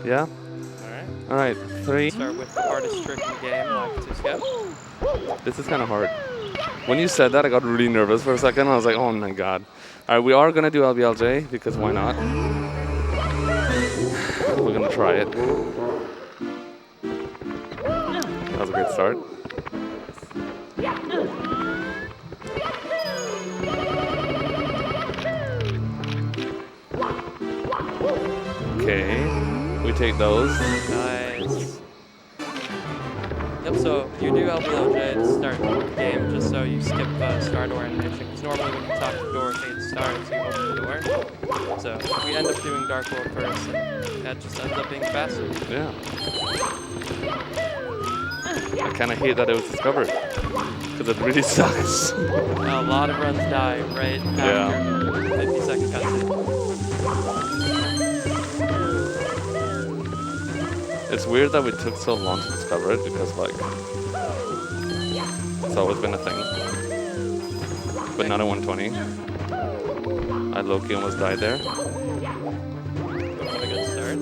Yeah? Alright. Alright, 3. Start with the hardest trick in the game, like 2 skip. This is kind of hard. When you said that, I got really nervous for a second. I was like, oh my god. Alright, we are going to do LBLJ, because why not? We're going to try it. That was a great start. Okay, we take those. Nice. Yep, so you do LBLJ to start the game just so you skip star door animation. Because normally when you top the door, fade stars, you open the door. So we end up doing Dark World first, and that just ends up being faster. Yeah. I kind of hate that it was discovered, because it really sucks. A lot of runs die right after 50-second cutscene. It's weird that we took so long to discover it, because like, it's always been a thing. But not at 120. I low-key almost died there. What a good start.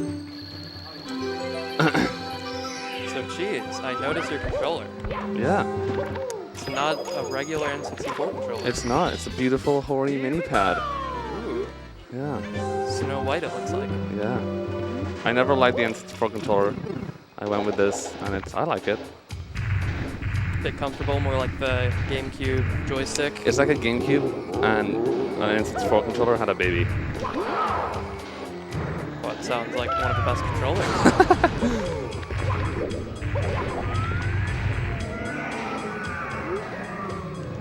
So geez, I noticed your controller. Yeah. It's not a regular N64 controller. It's not. It's a beautiful Hori mini pad. Ooh. Yeah. Snow White it looks like. Yeah. I never liked the N64 controller. I went with this, and I like it. Bit comfortable, more like the GameCube joystick. It's like a GameCube, and an N64 controller had a baby. Well, it sounds like one of the best controllers.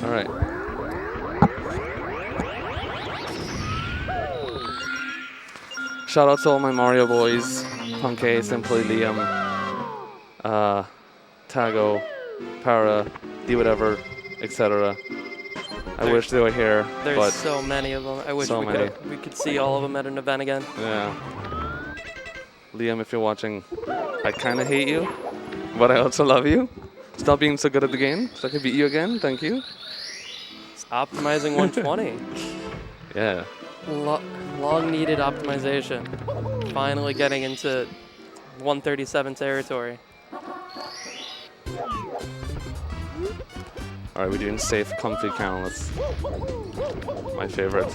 All right. Shout out to all my Mario boys, Punkay, Simply, Liam, Tago, Para, D whatever, etc. I wish they were here, There's but so many of them. I wish so we could see all of them at an event again. yeah. Liam, if you're watching, I kind of hate you, but I also love you. Stop being so good at the game, so I can beat you again. Thank you. It's optimizing 120. Yeah. Long-needed optimization. Finally getting into 137 territory. All right, we're doing safe, comfy countless. My favorite.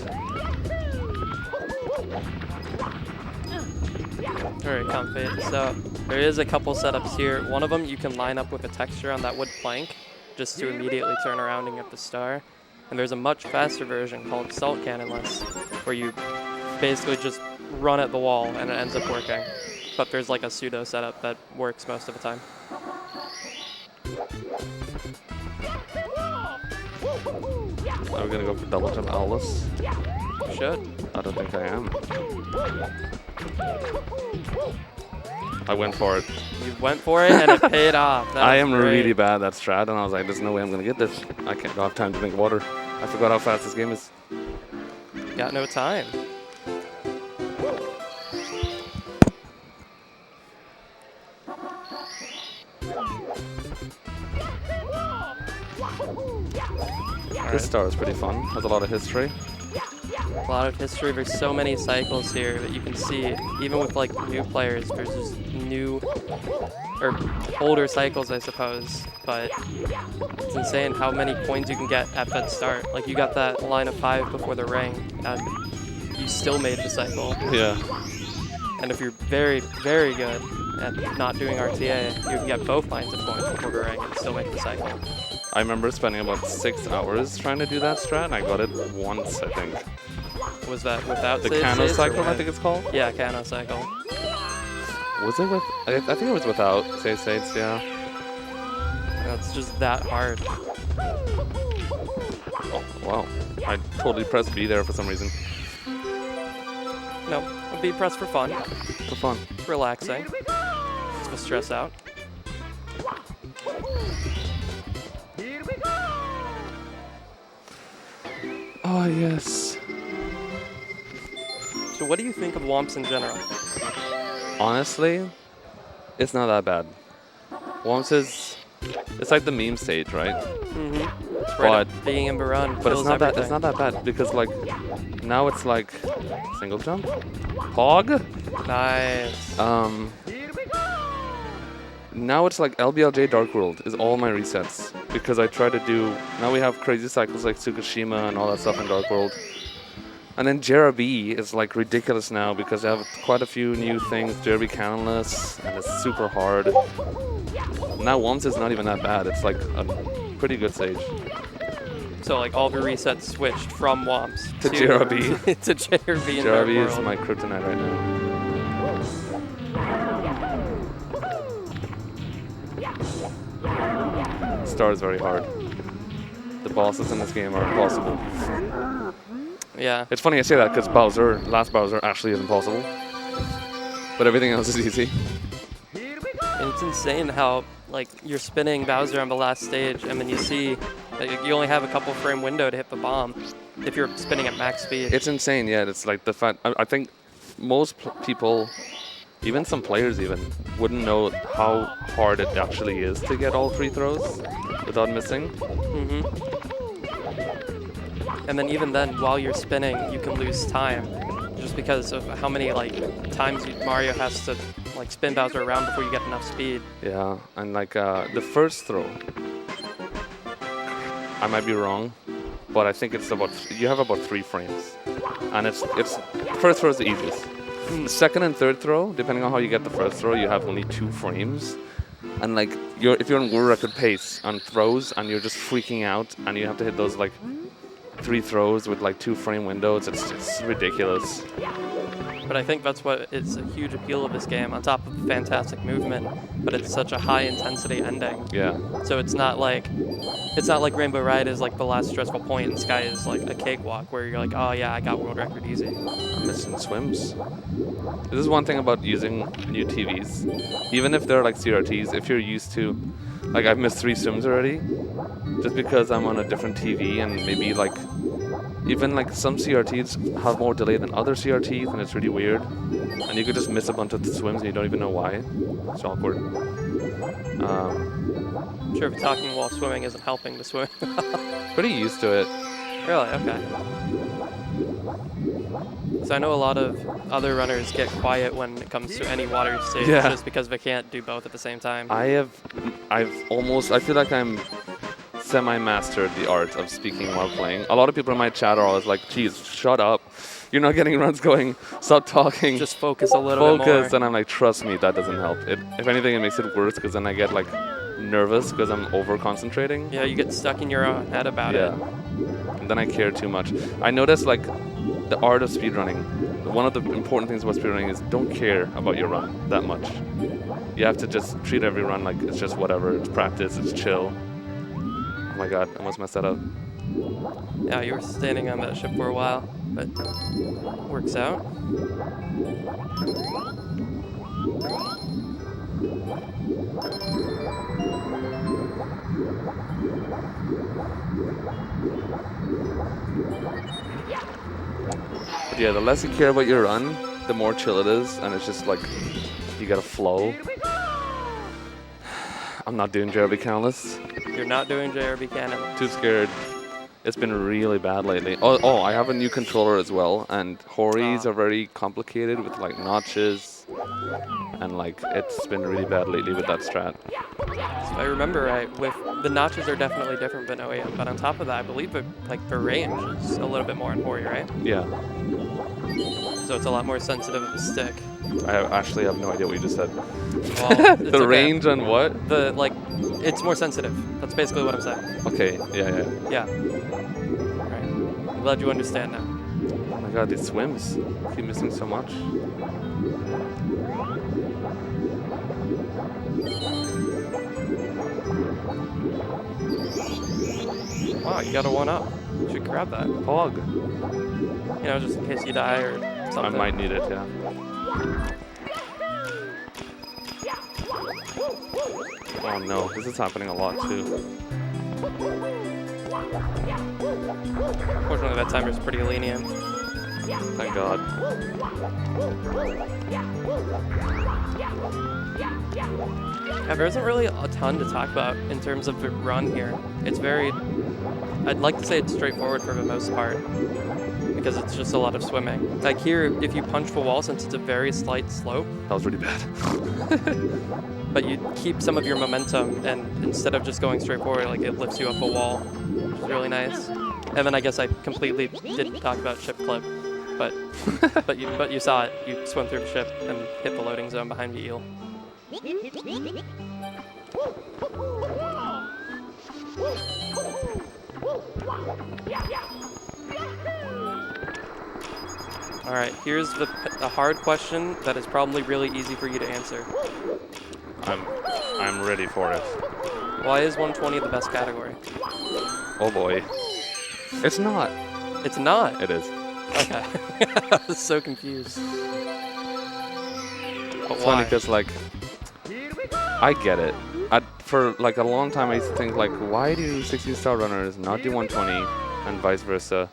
Very comfy. So there is a couple setups here. One of them you can line up with a texture on that wood plank just to immediately turn around and get the star. And there's a much faster version called Salt Cannonless, where you basically just run at the wall and it ends up working. But there's like a pseudo setup that works most of the time. Are we gonna go for double jump Owlus? You should. I don't think I am. I went for it. You went for it and it paid off. I am really bad at strat, and I was like, there's no way I'm gonna get this. I don't have time to drink water. I forgot how fast this game is. Got no time. This star is pretty fun. Has a lot of history. A lot of history. There's so many cycles here that you can see. Even with like new players, there's just new or older cycles, I suppose. But it's insane how many coins you can get at that start. Like you got that line of 5 before the ring, and you still made the cycle. Yeah. And if you're very, very good at not doing RTA, you can get both lines of coins before the ring and still make the cycle. I remember spending about 6 hours trying to do that strat, and I got it once, I think. Was that without the save Cano states, cycle, I think it's called? Yeah, Cano cycle. Was it with? I think it was without save states, yeah. It's just that hard. Oh, wow. I totally pressed B there for some reason. No, be pressed for fun. For fun. Relaxing. To stress out. Oh, yes. So what do you think of Womps in general? Honestly, it's not that bad. Womps is, it's like the meme stage, right? Mm-hmm. It's right But, being in Barun but it's not that bad because like now it's like single jump, pog. Nice. Now it's like LBLJ Dark World is all my resets because I try to do. Now we have crazy cycles like Tsukushima and all that stuff in Dark World. And then JRB is like ridiculous now because they have quite a few new things. JRB canonless and it's super hard. Now Wumps is not even that bad. It's like a pretty good stage. So like all the resets switched from Wumps To JRB. to JRB in JRB Dark is World. my kryptonite right now. Star is very hard. The bosses in this game are impossible. Yeah. It's funny I say that because last Bowser actually is impossible. But everything else is easy. And it's insane how like you're spinning Bowser on the last stage and then you see that you only have a couple frame window to hit the bomb if you're spinning at max speed. It's insane, yeah. It's like the fact, I think most people, even some players even, wouldn't know how hard it actually is to get all 3 throws without missing. And then even then, while you're spinning, you can lose time just because of how many like times Mario has to like spin Bowser around before you get enough speed. Yeah, and like the first throw, I might be wrong, but I think it's you have about 3 frames. And it's first throw is the easiest. The second and third throw, depending on how you get the first throw, you have only 2 frames. And like if you're on world record pace on throws and you're just freaking out and you have to hit those like 3 throws with like 2 frame windows, it's ridiculous. But I think that's what is a huge appeal of this game, on top of the fantastic movement, but it's such a high intensity ending. Yeah. So it's not like Rainbow Ride is like the last stressful point and Sky is like a cakewalk where you're like, oh yeah, I got world record easy. I'm missing swims. This is one thing about using new TVs. Even if they're like CRTs, if you're used to, like I've missed 3 swims already, just because I'm on a different TV and maybe like, even like some CRTs have more delay than other CRTs and it's really weird. And you could just miss a bunch of the swims and you don't even know why. It's awkward. I'm sure if talking while swimming isn't helping to swim. Pretty used to it. Really? Okay. So I know a lot of other runners get quiet when it comes to any water stage just because they can't do both at the same time. I feel like I'm semi-mastered the art of speaking while playing. A lot of people in my chat are always like, geez, shut up. You're not getting runs going. Stop talking. Just focus a little bit more. And I'm like, trust me, that doesn't help. If anything, it makes it worse because then I get like nervous because I'm over-concentrating. Yeah, you get stuck in your own head about it. And then I care too much. I noticed like the art of speedrunning. One of the important things about speedrunning is don't care about your run that much. You have to just treat every run like it's just whatever. It's practice, it's chill. Oh my god, I almost messed that up. Yeah, you were standing on that ship for a while, but works out. Yeah, the less you care about your run, the more chill it is, and it's just like, you gotta flow. I'm not doing JRB countless. You're not doing JRB cannon. Too scared. It's been really bad lately. Oh, I have a new controller as well, and Horis are very complicated with like notches, and like it's been really bad lately with that strat. If I remember right, with the notches are definitely different than OEM, but on top of that, I believe the range is a little bit more in Hori, right? Yeah. So it's a lot more sensitive of the stick. I actually have no idea what you just said. Well, the range on what? It's more sensitive. That's basically what I'm saying. Okay, yeah. Yeah. Right. I'm glad you understand now. Oh my god, these swims. I keep missing so much. Wow, you got a 1-up. You should grab that. Hog. You know, just in case you die or something. I might need it, yeah. Oh no, this is happening a lot too. Fortunately, that timer's pretty lenient. Thank God. Yeah, there isn't really a ton to talk about in terms of the run here. It's very, I'd like to say it's straightforward for the most part. because it's just a lot of swimming. Like here, if you punch the wall, since it's a very slight slope, That was really bad. but you keep some of your momentum, and instead of just going straight forward, like it lifts you up a wall, which is really nice. And then I guess I completely didn't talk about ship clip, but but you saw it. You swim through the ship and hit the loading zone behind the eel. All right, here's a hard question that is probably really easy for you to answer. I'm ready for it. Why is 120 the best category? Oh boy. It's not. It's not. It is. Okay. I was so confused. But It's why? funny because like I get it. For like a long time I used to think like, why do 16-star runners not do 120 and vice versa?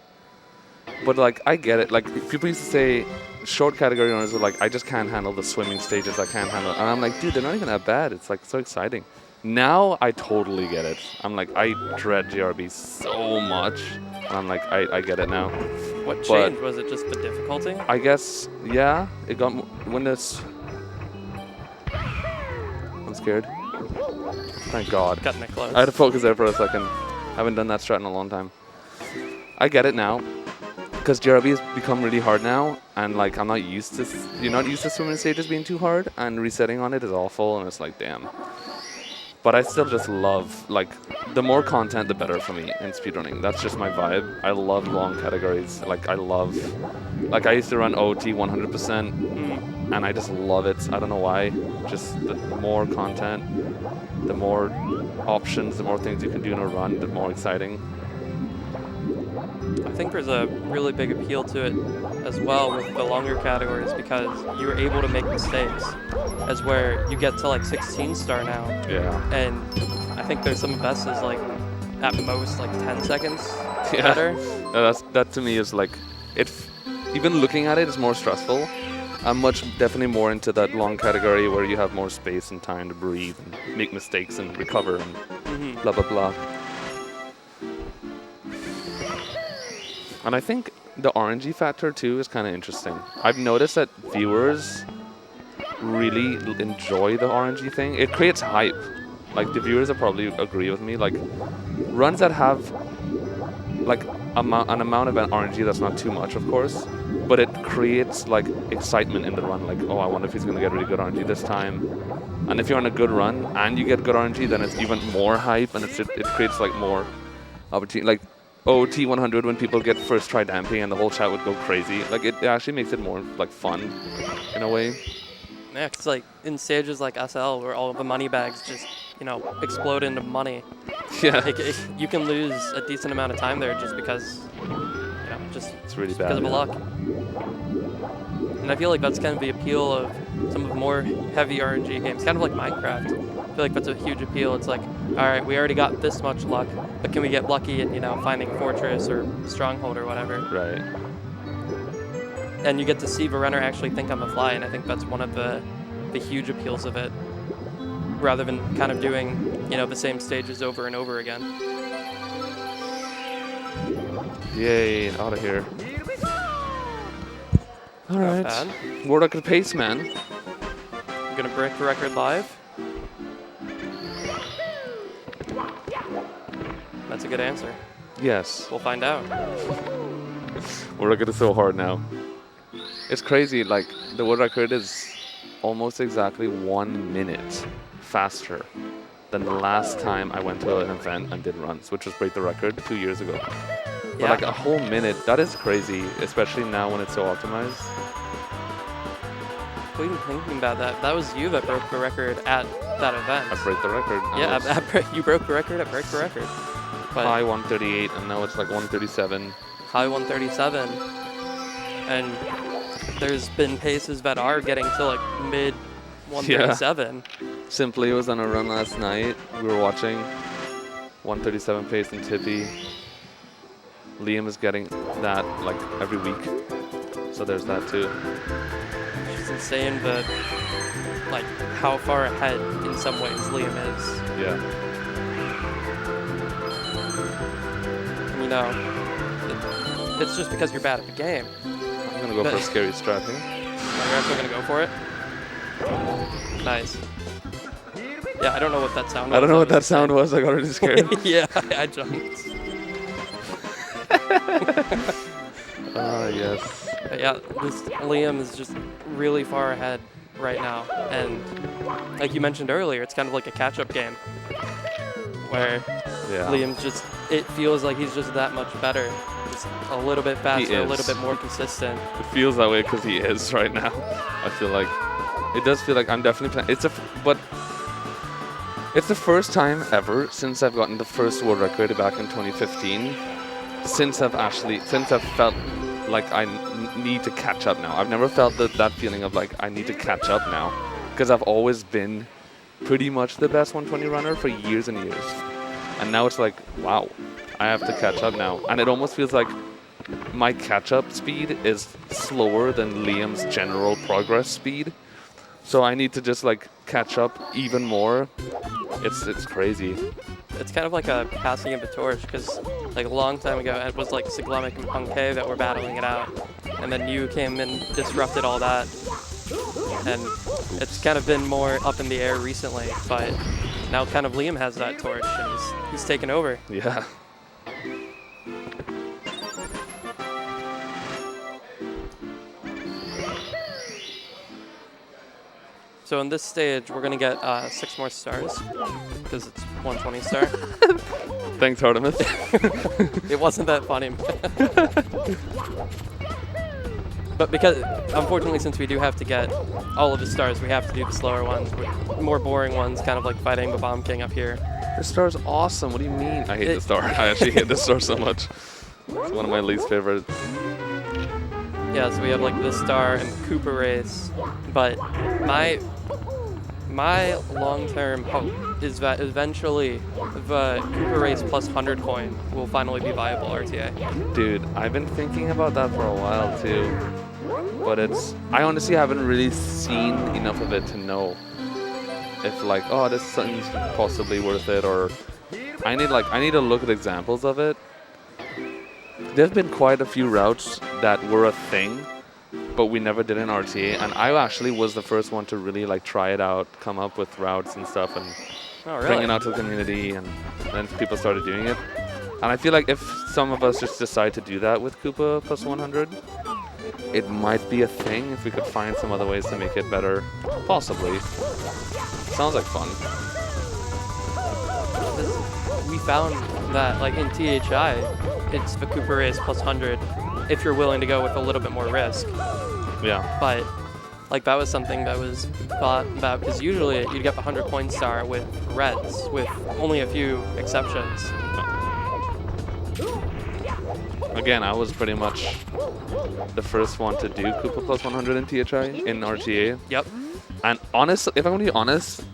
But like I get it. Like people used to say short category runners are like, I just can't handle the swimming stages. I can't handle it. And I'm like, dude, they're not even that bad. It's like so exciting. Now I totally get it. I'm like, I dread GRB so much. And I'm like, I get it now. What changed? Was it just the difficulty? I guess, yeah. It got when this. I'm scared. Thank God. Cutting it close. I had to focus there for a second. Haven't done that strat in a long time. I get it now. Because GRB has become really hard now, and like I'm not used to. You're not used to swimming stages being too hard, and resetting on it is awful, and it's like, damn. But I still just love, like, the more content, the better for me in speedrunning. That's just my vibe. I love long categories. Like, I used to run OT 100%, and I just love it. I don't know why. Just the more content, the more options, the more things you can do in a run, the more exciting. I think there's a really big appeal to it as well with the longer categories because you're able to make mistakes. As where you get to like 16-star now. Yeah. And I think there's some best is like at most like 10 seconds better. That to me is like, even looking at it is more stressful. I'm definitely more into that long category where you have more space and time to breathe and make mistakes and recover and blah, blah, blah. And I think the RNG factor too is kind of interesting. I've noticed that viewers really enjoy the RNG thing. It creates hype. Like the viewers will probably agree with me. Like runs that have like an amount of RNG that's not too much, of course, but it creates like excitement in the run. Like, oh, I wonder if he's gonna get really good RNG this time. And if you're on a good run and you get good RNG, then it's even more hype, and it creates like more opportunity. Like OT 100 when people get first try damping and the whole chat would go crazy. Like it actually makes it more like fun in a way. Yeah, it's like in stages like SL where all of the money bags just, explode into money. Yeah. Like, you can lose a decent amount of time there just because, it's really because bad. of luck. And I feel like that's kind of the appeal of some of the more heavy RNG games, kind of like Minecraft. I feel like that's a huge appeal. It's like, all right, we already got this much luck, but can we get lucky in, finding Fortress or Stronghold or whatever? Right. And you get to see the runner actually think on the fly, and I think that's one of the huge appeals of it, rather than kind of doing, the same stages over and over again. Yay, out of here. All right. Bad. World record pace, man. I'm gonna break the record live. That's a good answer. Yes. We'll find out. World record is so hard now. It's crazy, like the world record is almost exactly 1 minute faster than the last time I went to an event and did runs, which was break the record 2 years ago. But Yeah. like a whole minute, that is crazy, especially now when it's so optimized. Even thinking about that, that was you that broke the record at that event. I break the record. Yeah, you broke the record at Break the Record. But High 138, and now it's like 137. high 137. And there's been paces that are getting to like mid 137. Simply was on a run last night. We were watching 137 pace in Tippy. Liam is getting that like every week. So there's that too. It's insane that like how far ahead in some ways Liam is. Yeah. it's just because you're bad at the game. I'm gonna go for a scary strat here. You're actually gonna go for it? Nice. Yeah, I don't know what that sound was. I don't know what that sound was. I got really scared. Yeah, I jumped. Yes. But yeah, this Liam is just really far ahead right now. And like you mentioned earlier, it's kind of like a catch-up game where Liam's just, it feels like he's just that much better. Just a little bit faster, a little bit more consistent. It feels that way because he is right now. I feel like, it does feel like I'm definitely playing. But it's the first time ever since I've gotten the first world record back in 2015, since I've felt like I need to catch up now. I've never felt that feeling of like I need to catch up now, because I've always been pretty much the best 120 runner for years and years. And now it's like, wow, I have to catch up now. And it almost feels like my catch-up speed is slower than Liam's general progress speed. So I need to just like catch up even more. It's crazy. It's kind of like a passing of the torch, because like a long time ago it was like Siglomic and Punkay that were battling it out, and then you came and disrupted all that, and it's kind of been more up in the air recently, but now kind of Liam has that torch and he's taken over. Yeah. So in this stage, we're going to get 6 more stars, because it's 120 star. Thanks, Artemis. It wasn't that funny. But because, unfortunately, since we do have to get all of the stars, we have to do the slower ones, more boring ones, kind of like fighting the Bomb King up here. The star's awesome. What do you mean? I hate the star. I actually hate the star so much. It's one of my least favorite. Yeah, so we have like this star and Koopa race, but my long-term hope is that eventually the Koopa race plus 100 coin will finally be viable RTA. Dude, I've been thinking about that for a while too, but I honestly haven't really seen enough of it to know if like, oh, this something's possibly worth it, or I need to look at examples of it. There've been quite a few routes that were a thing, but we never did an RTA, and I actually was the first one to really like try it out, come up with routes and stuff, and bring it out to the community, and then people started doing it. And I feel like if some of us just decide to do that with Koopa plus 100, it might be a thing if we could find some other ways to make it better. Possibly. Sounds like fun. We found that like in THI, it's the Koopa race plus 100 if you're willing to go with a little bit more risk. Yeah. But like that was something that was thought about, because usually you'd get the 100 coin star with reds, with only a few exceptions. Again, I was pretty much the first one to do Koopa plus 100 in THI in RTA. Yep. And honestly, if I'm going to be honest,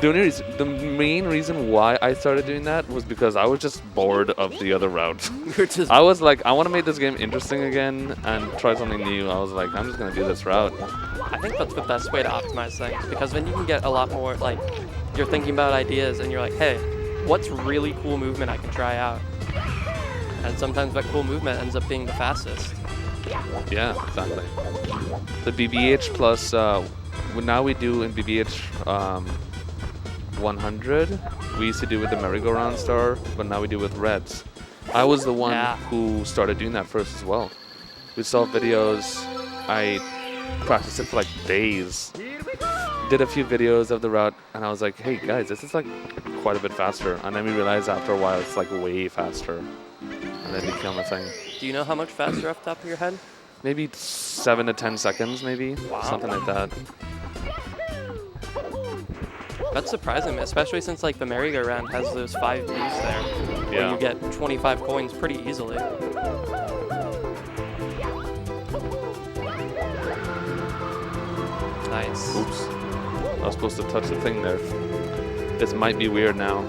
the main reason why I started doing that was because I was just bored of the other routes. I was like, I want to make this game interesting again and try something new. I was like, I'm just going to do this route. I think that's the best way to optimize things, because then you can get a lot more, like, you're thinking about ideas and you're like, hey, what's really cool movement I can try out? And sometimes that cool movement ends up being the fastest. Yeah, exactly. The BBH plus, now we do in BBH 100, we used to do with the merry-go-round star, but now we do with reds. I was the one who started doing that first as well. We saw videos, I practiced it for like days, did a few videos of the route, and I was like, hey guys, this is like quite a bit faster. And then we realized after a while it's like way faster, and then it became a thing. Do you know how much faster off the top of your head? Maybe 7 to 10 seconds, maybe. Wow. Something like that. That's surprising, especially since like the merry-go-round has those 5 Bs there, where you get 25 coins pretty easily. Nice. Oops. I was supposed to touch the thing there. This might be weird now.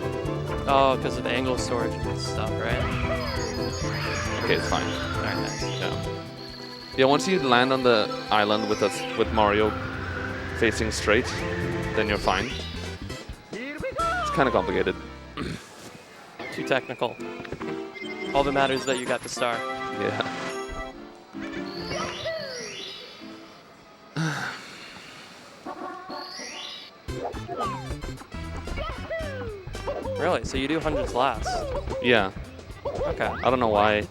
Oh, because of the angle storage and stuff, right? Okay, it's fine. Alright, nice. Yeah. Yeah, once you land on the island with Mario facing straight, then you're fine. It's kind of complicated. Too technical. All that matters is that you got the star. Yeah. Really? So you do hundreds last? Yeah. Okay. I don't know why.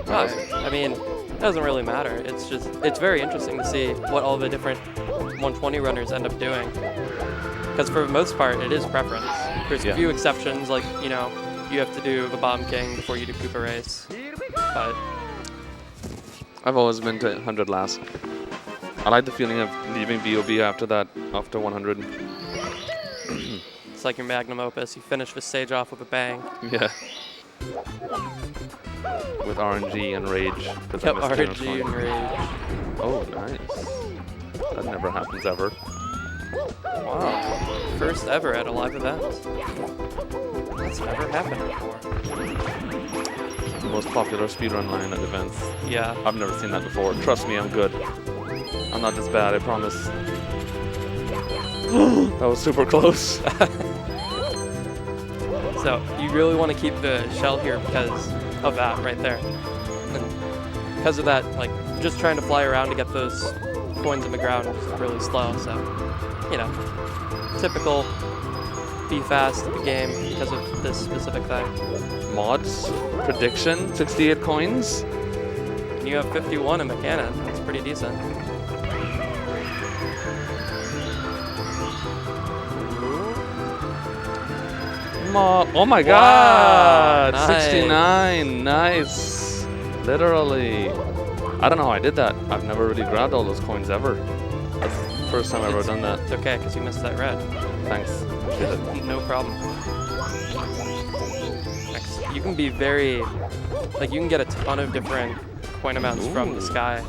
I mean, it doesn't really matter. It's just, it's very interesting to see what all the different 120 runners end up doing. Because for the most part, it is preference. There's a few exceptions, like, you know, you have to do the Bomb King before you do Koopa Race. But I've always been to 100 last. I like the feeling of leaving VOB after that, after 100. it's like your magnum opus. You finish the stage off with a bang. Yeah. With RNG and rage. Yep, RNG and rage. Oh, nice. That never happens ever. Wow. First ever at a live event. That's never happened before. The most popular speedrun line at events. Yeah. I've never seen that before. Trust me, I'm good. I'm not this bad, I promise. That was super close. So you really want to keep the shell here because of that right there. And because of that, like just trying to fly around to get those coins in the ground is really slow. So, you know, typical be fast at the game because of this specific thing. Mods, prediction, 68 coins. And you have 51 in the cannon. That's pretty decent. Oh my Wow, god! nice. 69, nice. Literally. I don't know how I did that. I've never really grabbed all those coins ever. That's the first time I've ever done that. It's okay, because you missed that red. Thanks. No problem. You can be very, like you can get a ton of different coin amounts from the sky.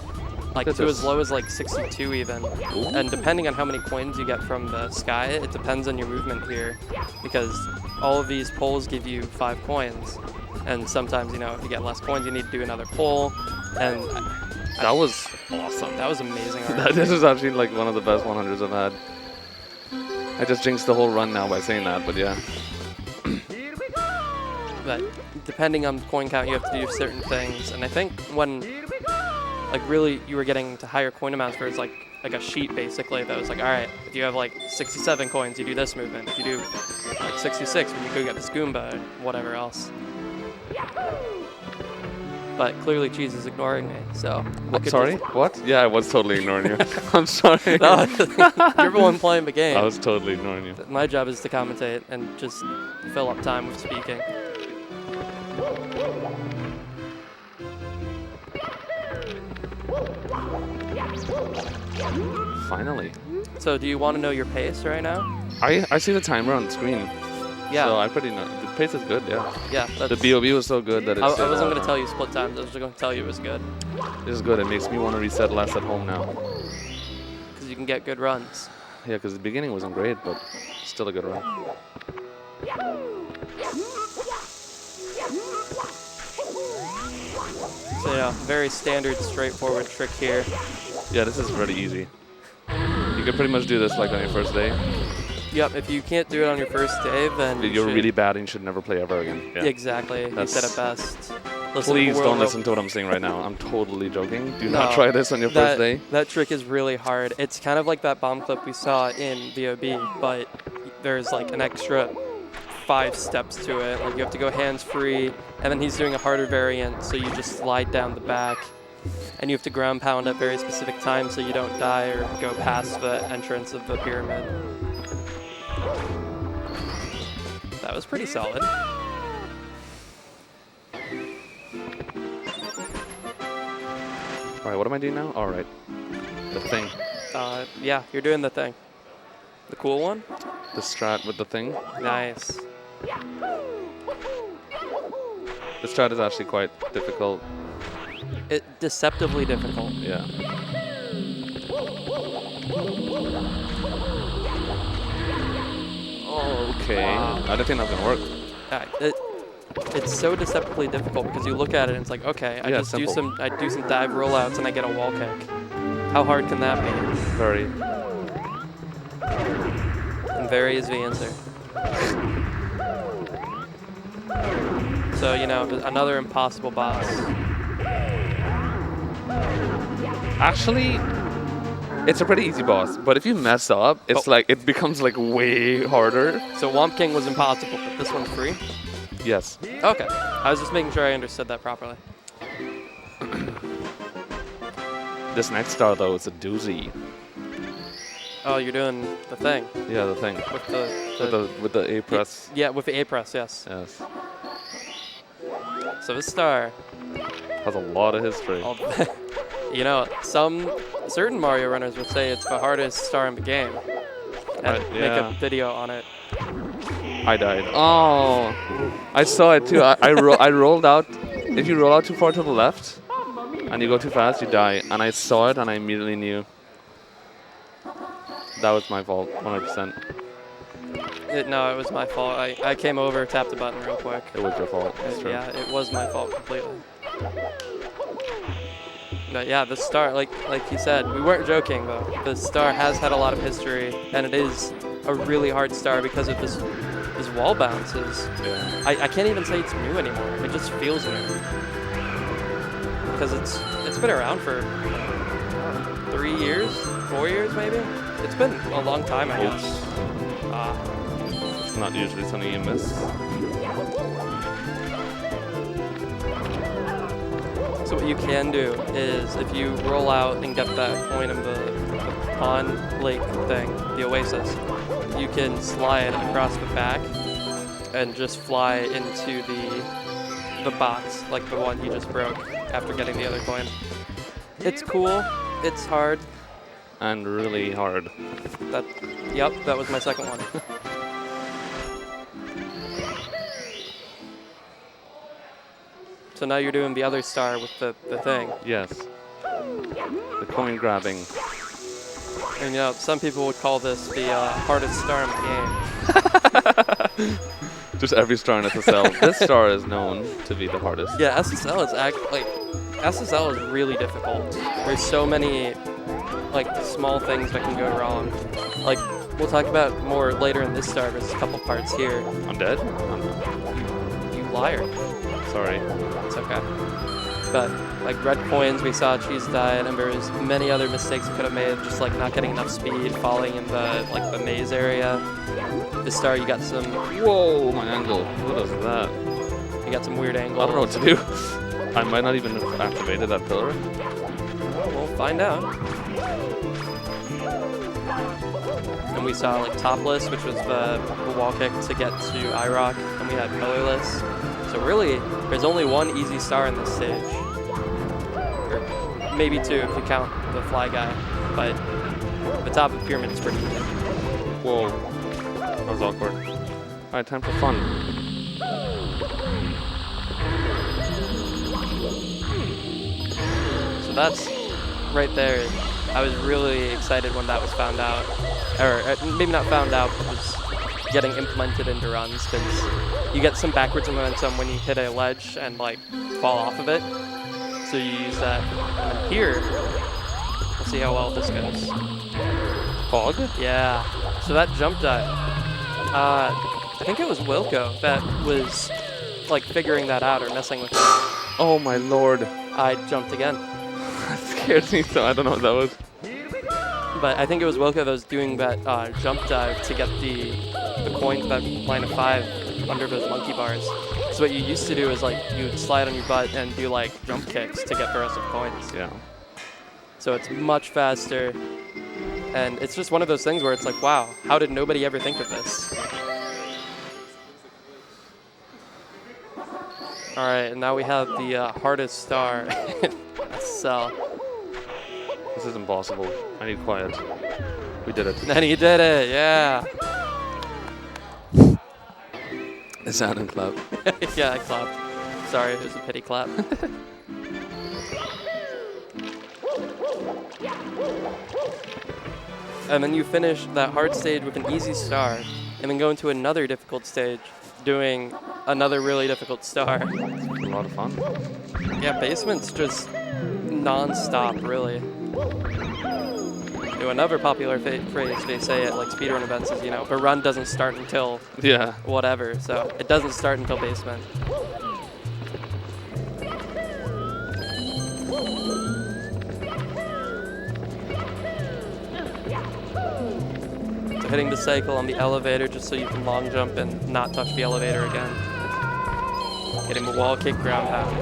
Like to as low as like 62 even. Ooh. And depending on how many coins you get from the sky, it depends on your movement here. Because all of these poles give you 5 coins. And sometimes, you know, if you get less coins, you need to do another pole. And that was awesome. That was amazing. Art. This is actually like one of the best 100s I've had. I just jinxed the whole run now by saying that, but yeah. But depending on coin count, you have to do certain things. And I think when, like really, you were getting to higher coin amounts where it's like a sheet basically that was like, all right, if you have like 67 coins, you do this movement. If you do like 66, you go get this Goomba or whatever else. But clearly Cheese is ignoring me, so... Sorry? What? Yeah, I was totally ignoring you. I'm sorry. No, you're the one playing the game. I was totally ignoring you. My job is to commentate and just fill up time with speaking. Finally. So do you want to know your pace right now? I see the timer on the screen. Yeah. So I pretty know. The pace is good, yeah. Yeah. The BOB was so good that it's... I wasn't going to tell you split times. I was just going to tell you it was good. This is good. It makes me want to reset less at home now. Because you can get good runs. Yeah, because the beginning wasn't great, but still a good run. So yeah, very standard, straightforward trick here. Yeah, this is really easy. You could pretty much do this like on your first day. Yep, if you can't do it on your first day, then you're really bad and you should never play ever again. Yeah. Exactly. You said it best. Please don't listen to what I'm saying right now. I'm totally joking. Do not try this on your first day. That trick is really hard. It's kind of like that bomb clip we saw in VOB, but there's like an extra 5 steps to it. Like you have to go hands-free, and then he's doing a harder variant, so you just slide down the back. And you have to ground pound at very specific times so you don't die or go past the entrance of the pyramid. That was pretty solid. Alright, what am I doing now? Alright. The thing. Yeah, you're doing the thing. The cool one? The strat with the thing. Nice. The strat is actually quite difficult. Deceptively difficult. Yeah. Oh, okay. Wow. I don't think that's gonna work. It's so deceptively difficult because you look at it and it's like, okay, I just do some dive rollouts and I get a wall kick. How hard can that be? Very. And very is the answer. So, you know, another impossible boss. Actually, It's a pretty easy boss, but if you mess up, it's like it becomes like way harder. So Womp King was impossible, but this one's free? Yes. Okay. I was just making sure I understood that properly. This next star though is a doozy. Oh, you're doing the thing. Yeah, the thing. With With the A press. Yeah, with the A press, yes. Yes. So this star, Has a lot of history. you know, certain Mario runners would say it's the hardest star in the game, and Right, make yeah. a video on it. I died. Oh, I saw it too. I rolled out. If you roll out too far to the left, and you go too fast, you die. And I saw it, and I immediately knew. That was my fault, 100%. No, it was my fault. I came over, tapped the button real quick. It was your fault. That's true. Yeah, it was my fault completely. But yeah, the star, like you said, we weren't joking though. The star has had a lot of history, and it is a really hard star because of this wall bounces. Yeah. I can't even say it's new anymore. It just feels new because it's been around for 3 years, 4 years maybe. It's been a long time, I guess. It's not usually something you miss. So what you can do is if you roll out and get that coin in the pond lake thing, the oasis, you can slide across the back and just fly into the box like the one you just broke after getting the other coin. It's cool. It's hard. And really hard. Yep, that was my second one. So now you're doing the other star with the thing. Yes. The coin grabbing. And you know, some people would call this the hardest star in the game. Just every star in SSL. This star is known to be the hardest. Yeah, SSL is really difficult. There's so many like small things that can go wrong. Like we'll talk about more later in this star. There's a couple parts here. I'm dead? You liar. Sorry. It's okay. But like red coins, we saw Cheese died, and there's many other mistakes we could have made, just like not getting enough speed, falling in the maze area. This star, you got some. Whoa, my angle. What is that? You got some weird angles. I don't know what to do. I might not even have activated that pillar. Well, we'll find out. And we saw like topless, which was the wall kick to get to IROC, and we had pillarless. So really, there's only one easy star in this stage. Or maybe two if you count the fly guy. But the top of the pyramid is pretty easy. Whoa. That was awkward. Alright, time for fun. So that's right there. I was really excited when that was found out. Or maybe not found out, but was getting implemented into runs, because you get some backwards momentum when you hit a ledge and like fall off of it. So you use that. And then here, we'll see how well this goes. Fog? Yeah. So that jump dive. I think it was Wilco that was like figuring that out or messing with it. Oh my lord. I jumped again. That scared me, so I don't know what that was. But I think it was Wilco that was doing that jump dive to get the coin to that line of 5 under those monkey bars. So what you used to do is like you'd slide on your butt and do like jump kicks to get the rest of the coins. Yeah. So it's much faster. And it's just one of those things where it's like, wow, how did nobody ever think of this? All right, and now we have the hardest star. So. This is impossible. I need quiet. We did it. And he did it, yeah. The sound and clap. Yeah, I clapped. Sorry, it was a pity clap. And then you finish that hard stage with an easy star, and then go into another difficult stage, doing another really difficult star. It's a lot of fun. Yeah, basement's just non-stop, really. You know, another popular phrase they say at like speedrun events is, you know, the run doesn't start until whatever, so it doesn't start until basement. So hitting the cycle on the elevator just so you can long jump and not touch the elevator again. Getting the wall kick ground pound.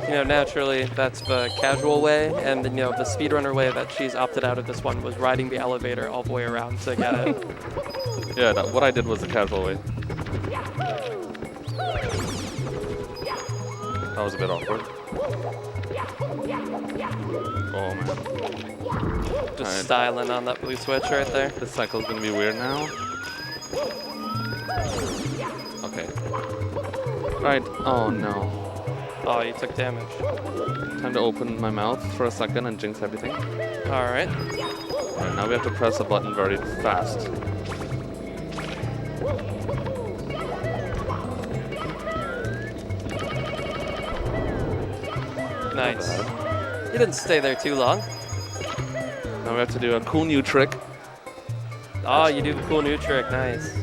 You know, naturally, that's the casual way, and you know, the speedrunner way that she's opted out of this one was riding the elevator all the way around to get it. Yeah, what I did was the casual way. That was a bit awkward. Oh man. Just styling on that blue switch right there. This cycle's gonna be weird now. Okay. Right. Oh no. Oh, you took damage. Time to open my mouth for a second and jinx everything. Alright. Alright, now we have to press a button very fast. Nice. You didn't stay there too long. Now we have to do a cool new trick. Oh, you do the cool new trick. Nice.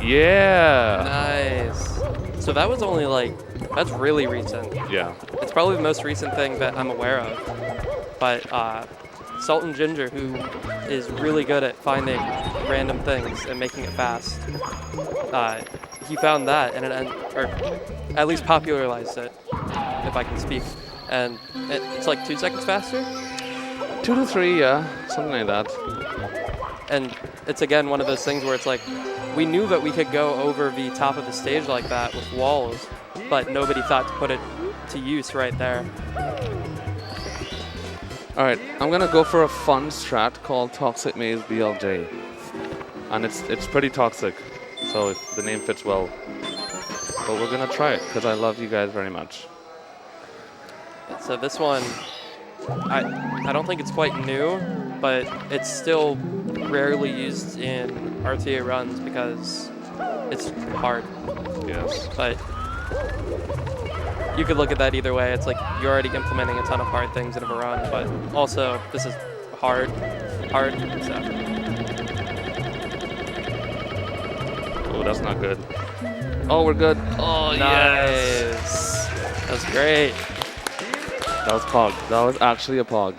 Yeah! Nice. So that was only like, that's really recent. Yeah. It's probably the most recent thing that I'm aware of. But Salt and Ginger, who is really good at finding random things and making it fast, he found that and or at least popularized it, if I can speak. And it's like 2 seconds faster? 2 to 3, yeah. Something like that. And it's again one of those things where it's like, we knew that we could go over the top of the stage like that with walls, but nobody thought to put it to use right there. Alright, I'm gonna go for a fun strat called Toxic Maze BLJ. And it's pretty toxic, so the name fits well. But we're gonna try it, because I love you guys very much. So this one, I don't think it's quite new, but it's still rarely used in RTA runs because it's hard. Yes. But you could look at that either way. It's like you're already implementing a ton of hard things in a run, but also this is hard, so. Oh, that's not good. Oh, we're good. Oh, Nice. yes. That was great. That was Pog. That was actually a Pog.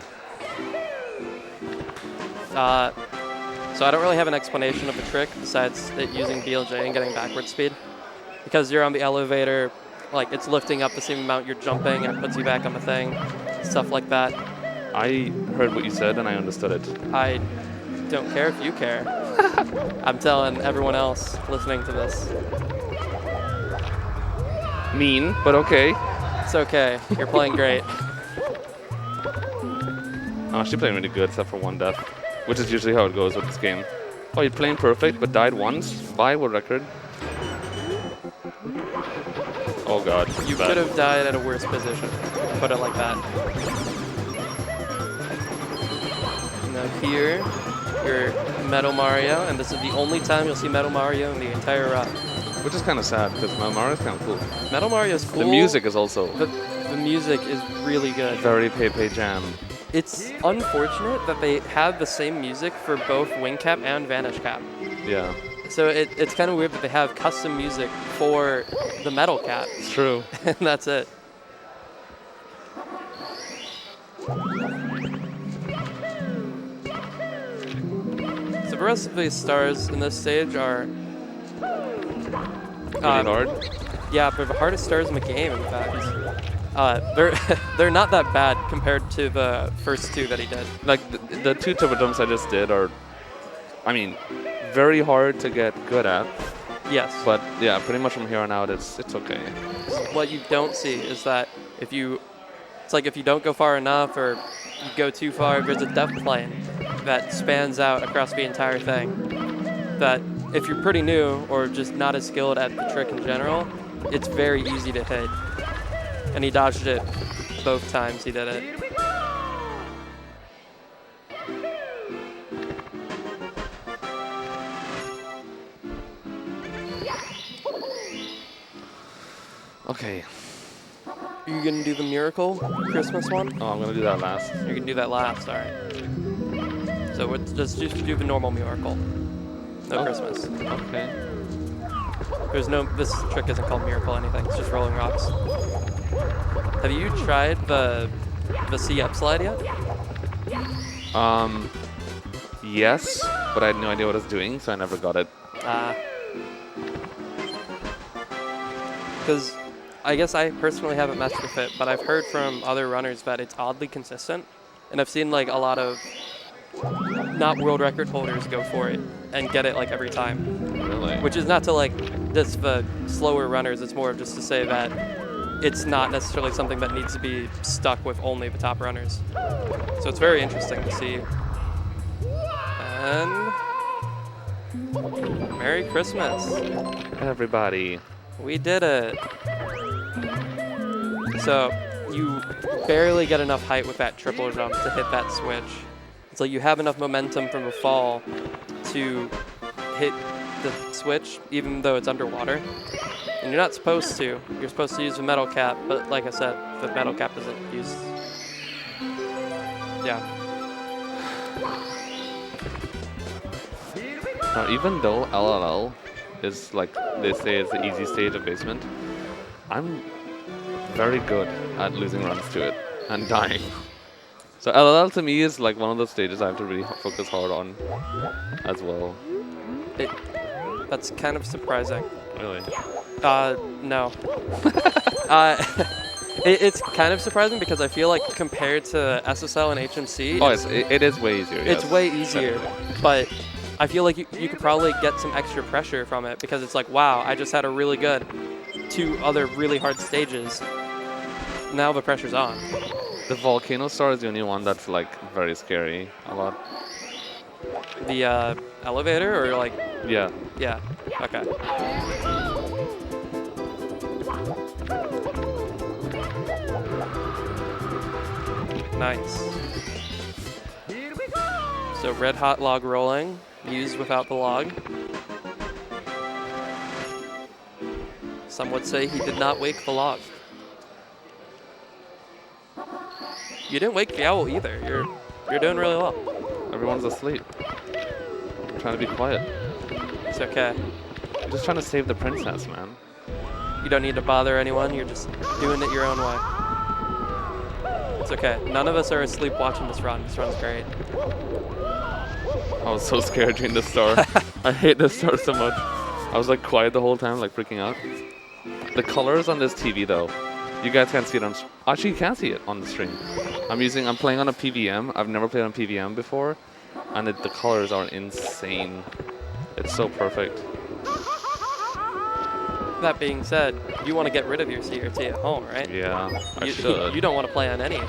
So I don't really have an explanation of the trick besides it using BLJ and getting backward speed. Because you're on the elevator, like it's lifting up the same amount you're jumping and it puts you back on the thing, stuff like that. I heard what you said and I understood it. I don't care if you care. I'm telling everyone else listening to this. Mean, but okay. It's okay. You're playing great. I'm actually playing really good except for one death, which is usually how it goes with this game. Oh, you're playing perfect but died once? By what record? Oh god. You bad. could have died at a worse position. Put it like that. Now here, you're Metal Mario, and this is the only time you'll see Metal Mario in the entire run. Which is kind of sad, because Mario's kind of cool. Metal Mario's cool. The music is also The music is really good. very Pepe Jam. It's unfortunate that they have the same music for both Wing Cap and Vanish Cap. Yeah. So it's kind of weird that they have custom music for the Metal Cap. It's true. And that's it. So the rest of the stars in this stage are Really hard. Yeah, they're the hardest stars in the game, in fact. They're not that bad compared to the first two that he did. Like, the two turbo jumps I just did are, I mean, very hard to get good at. Yes. But, yeah, pretty much from here on out, it's okay. What you don't see is that if you don't go far enough or you go too far, there's a depth plane that spans out across the entire thing. That if you're pretty new or just not as skilled at the trick in general, it's very easy to hit. And he dodged it both times he did it. Okay. Are you gonna do the miracle Christmas one? Oh, I'm gonna do that last. You're gonna do that last, all right. So let's just do the normal miracle. No Christmas. Okay. This trick isn't called miracle anything, it's just rolling rocks. Have you tried the C-up slide yet? Yes, but I had no idea what I was doing, so I never got it. Because I guess I personally haven't messed with it, but I've heard from other runners that it's oddly consistent. And I've seen like a lot of not world record holders go for it and get it like every time. Really? Which is not to like diss the slower runners, it's more of just to say that it's not necessarily something that needs to be stuck with only the top runners. So it's very interesting to see. And Merry Christmas. Everybody. We did it. So you barely get enough height with that triple jump to hit that switch. It's like you have enough momentum from a fall to hit the switch even though it's underwater. And you're not supposed to. You're supposed to use the metal cap, but like I said, the metal cap isn't used. Yeah. Now, even though LLL is like they say is the easy stage of basement, I'm very good at losing runs to it and dying. So LLL to me is like one of those stages I have to really focus hard on as well. That's kind of surprising. Really? No. It's kind of surprising because I feel like compared to SSL and HMC, it is way easier. It's yes. way easier, but I feel like you could probably get some extra pressure from it because it's like, wow, I just had a really good 2 other really hard stages. Now the pressure's on. The volcano star is the only one that's like very scary a lot. The elevator or like? Yeah. Yeah. Okay. Nice. So red hot log rolling, used without the log. Some would say he did not wake the log. You didn't wake the owl either. You're doing really well. Everyone's asleep. I'm trying to be quiet. It's okay. I'm just trying to save the princess, man. You don't need to bother anyone. You're just doing it your own way. It's okay. None of us are asleep watching this run. This run's great. I was so scared during the star. I hate this star so much. I was like quiet the whole time, like freaking out. The colors on this TV though, you guys can't see it on. Actually, you can see it on the stream. I'm playing on a PVM. I've never played on PVM before, and the colors are insane. It's so perfect. That being said, you want to get rid of your CRT at home, right? Yeah, I should. You don't want to play on any.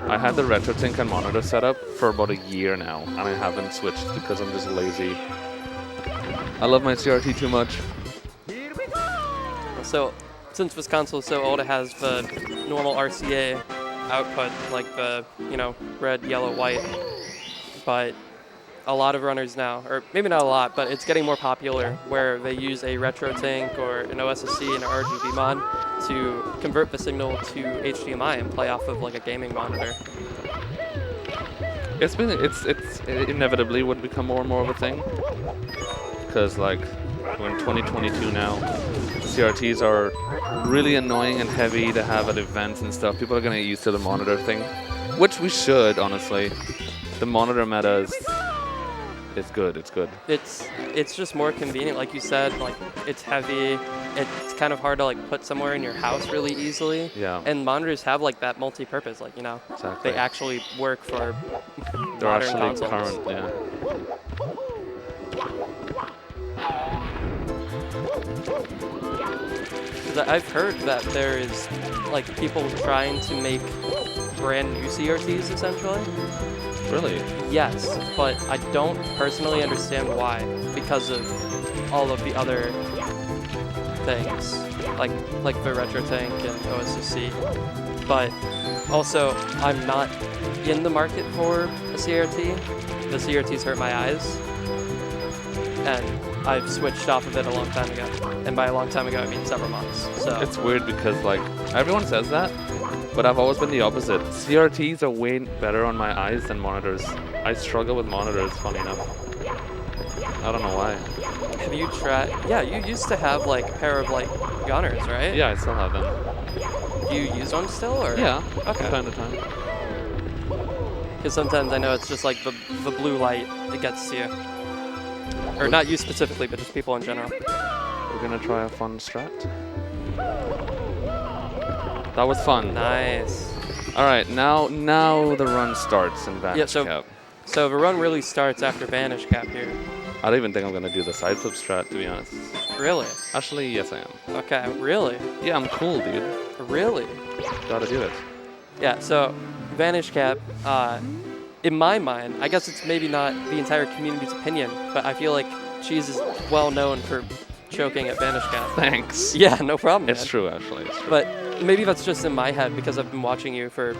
I had the RetroTink and monitor set up for about a year now, and I haven't switched because I'm just lazy. I love my CRT too much. So, since this console is so old, it has the normal RCA output, like the, red, yellow, white. But a lot of runners now, or maybe not a lot, but it's getting more popular where they use a RetroTink or an OSSC and an RGB mod to convert the signal to HDMI and play off of like a gaming monitor. It inevitably would become more and more of a thing. Because like we're in 2022 now, CRTs are really annoying and heavy to have at events and stuff. People are gonna get used to the monitor thing, which we should, honestly. The monitor meta is good. It's good. It's just more convenient, like you said. Like it's heavy. It's kind of hard to like put somewhere in your house really easily. Yeah. And monitors have like that multi-purpose, like Exactly. they actually work for They're modern actually consoles. current. Yeah. Because I've heard that there is like people trying to make brand new CRTs essentially. Really? Yes, but I don't personally understand why, because of all of the other things, like the RetroTink and OSSC. But also, I'm not in the market for a CRT. The CRTs hurt my eyes, and I've switched off of it a long time ago. And by a long time ago, I mean several months. So It's weird because like everyone says that, but I've always been the opposite. CRTs are way better on my eyes than monitors. I struggle with monitors, funny enough. I don't know why. have you tried? Yeah, you used to have like a pair of like Gunners, right? Yeah, I still have them. Do you use one still, or? Yeah, Okay. from time to time. Because sometimes I know it's just like the blue light that gets to you. Or not you specifically, but just people in general. We're gonna try a fun strat. That was fun. Nice. All right, now the run starts in Vanish Cap. So the run really starts after Vanish Cap here. I don't even think I'm gonna do the side flip strat, to be honest. Really? Actually, yes I am. Okay, really? Yeah, I'm cool, dude. Really? Gotta do it. Yeah, so Vanish Cap, in my mind, I guess it's maybe not the entire community's opinion, but I feel like Cheese is well known for choking at Vanish Cap. Thanks. Yeah, no problem. It's man. true, actually. It's true. But maybe that's just in my head because I've been watching you for,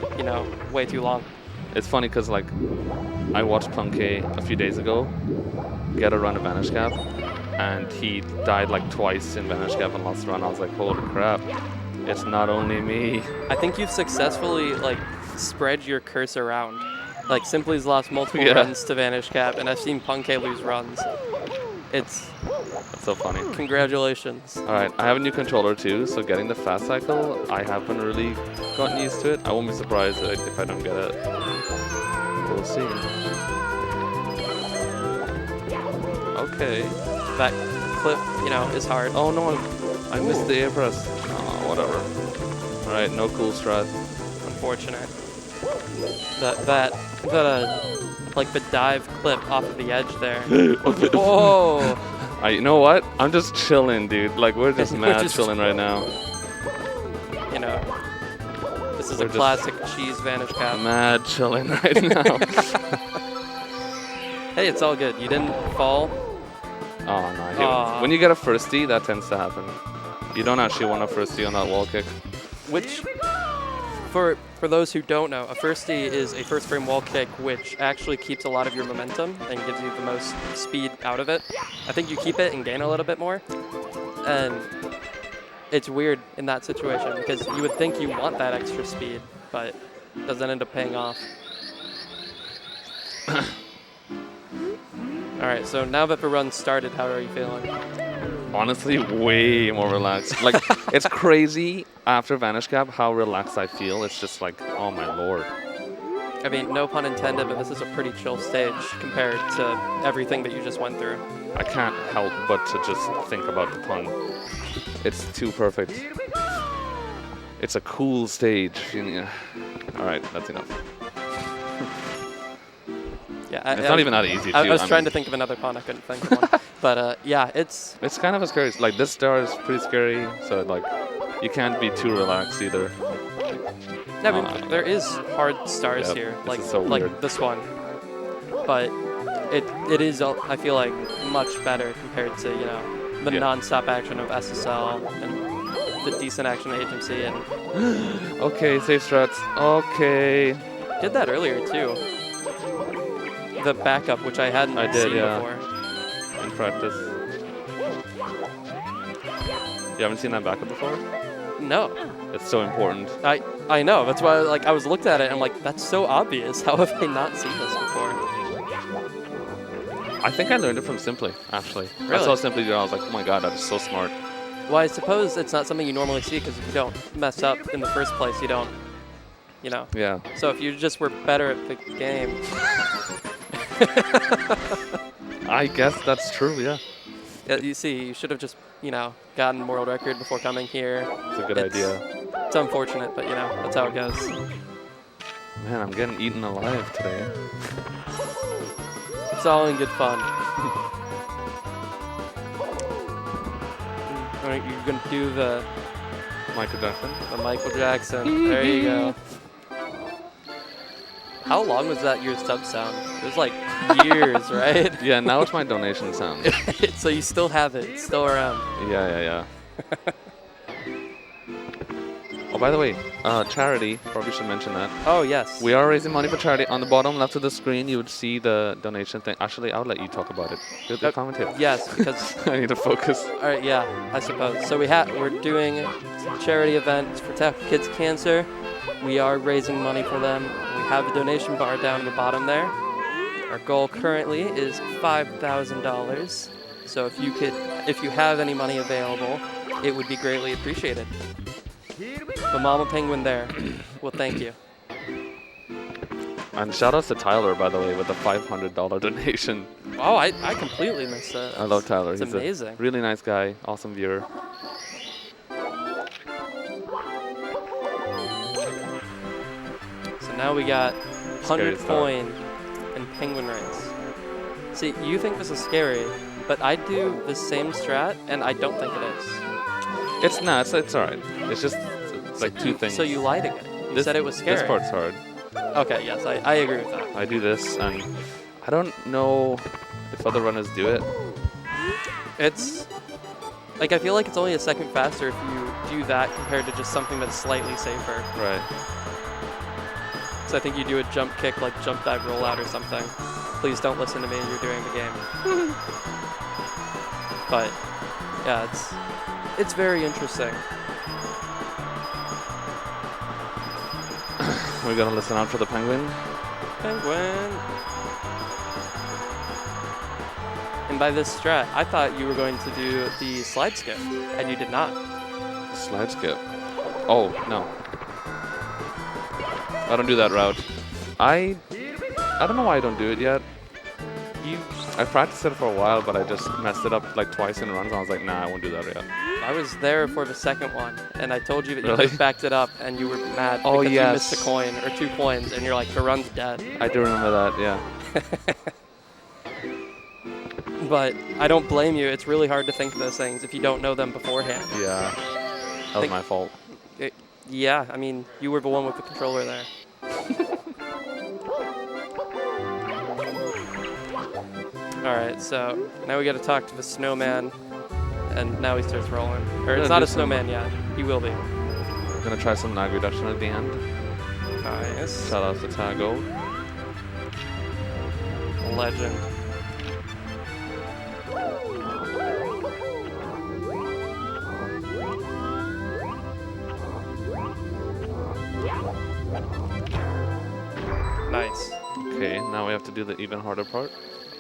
way too long. It's funny because, like, I watched Punkay a few days ago get a run at Vanish Cap, and he died like twice in Vanish Cap and lost the run. I was like, holy crap, it's not only me. I think you've successfully, spread your curse around. Like, Simply's lost multiple runs to Vanish Cap, and I've seen Punkay lose runs. That's so funny. Congratulations. All right, I have a new controller too, so getting the fast cycle, I haven't really gotten used to it. I won't be surprised if I don't get it. We'll see. Okay. That clip, is hard. Oh no, I missed the air press. Oh, whatever. All right, no cool strat. Unfortunate. The dive clip off of the edge there. Whoa! You know what? I'm just chilling, dude. Like, we're just mad chilling right now. This is a classic Cheese Vanish Cap. Mad chilling right now. Hey, it's all good. You didn't fall. Oh, no. When you get a firstie, that tends to happen. You don't actually want a firstie on that wall kick. Which, for those who don't know, a firstie is a first frame wall kick which actually keeps a lot of your momentum and gives you the most speed out of it. I think you keep it and gain a little bit more. And it's weird in that situation because you would think you want that extra speed, but it doesn't end up paying off. All right, so now that the run started, how are you feeling? Honestly, way more relaxed. Like, it's crazy after Vanish Cap how relaxed I feel. It's just like, oh my lord. I mean, no pun intended, but this is a pretty chill stage compared to everything that you just went through. I can't help but to just think about the pun. It's too perfect. It's a cool stage. All right, that's enough. Yeah, it's not even that easy. I was trying to think of another pun. I couldn't think of one. But yeah, it's kind of a scary. Like, this star is pretty scary, so like you can't be too relaxed either. I mean, there is hard stars here, like this one, but it is, I feel like, much better compared to the non-stop action of SSL and the decent action of HMC. And okay, safe strats. Okay. Did that earlier too. The backup, which I hadn't seen before. In practice. You haven't seen that backup before? No. It's so important. I know. That's why I was looked at it and I'm like, that's so obvious. How have I not seen this before? I think I learned it from Simply, actually. Really? I saw Simply do it, I was like, oh my god, that is so smart. Well, I suppose it's not something you normally see because if you don't mess up in the first place, you don't, Yeah. So if you just were better at the game. I guess that's true, yeah. Yeah, you see, you should have just, gotten world record before coming here. It's a good idea. It's unfortunate, but, that's how it goes. Man, I'm getting eaten alive today. It's all in good fun. All right, you're going to do the Michael Jackson. The Michael Jackson. There you go. How long was that your sub sound? It was like years, right? Yeah, now it's my donation sound. So you still have it. It's still around. Yeah. Oh, by the way, charity, probably should mention that. Oh, yes. We are raising money for charity. On the bottom left of the screen, you would see the donation thing. Actually, I'll let you talk about it. You're the commentator. Yes, because... I need to focus. All right, yeah, I suppose. So we're doing a charity event for Tech Kids Cancer. We are raising money for them. We have a donation bar down at the bottom there. Our goal currently is $5,000. So if you have any money available, it would be greatly appreciated. The mama penguin there. Well, thank you. And shout outs to Tyler, by the way, with the $500 donation. Oh, I completely missed that. I love Tyler. It's He's amazing. a really nice guy, awesome viewer. So now we got 100 Scary coin and penguin rings. See, you think this is scary, but I do the same strat, and I don't think it is. It's not. It's all right. It's just like two things. So you lied again. You said it was scary. This part's hard. Okay, yes, I agree with that. I do this, and I don't know if other runners do it. It's like I feel like it's only a second faster if you do that compared to just something that's slightly safer. Right. So I think you do a jump kick, like jump dive rollout or something. Please don't listen to me. You're doing the game. But yeah, it's very interesting. We're gonna listen out for the penguin. Penguin. And by this strat, I thought you were going to do the slide skip, and you did not. Slide skip. Oh no. I don't do that route. I don't know why I don't do it yet. I practiced it for a while, but I just messed it up like twice in runs. And I was like, nah, I won't do that yet. I was there for the second one, and I told you that you Really? just backed it up, and you were mad Oh, because yes. you missed a coin or 2 coins, and you're like, the run's dead. I do remember that, yeah. But I don't blame you. It's really hard to think of those things if you don't know them beforehand. Yeah. That was my fault. Yeah, I mean, you were the one with the controller there. All right, so now we got to talk to the snowman, and now he starts rolling. Or it's not a snowman yet. He will be. I'm gonna try some lag reduction at the end. Nice. Shout out to Tago. Legend. Nice. Okay, now we have to do the even harder part.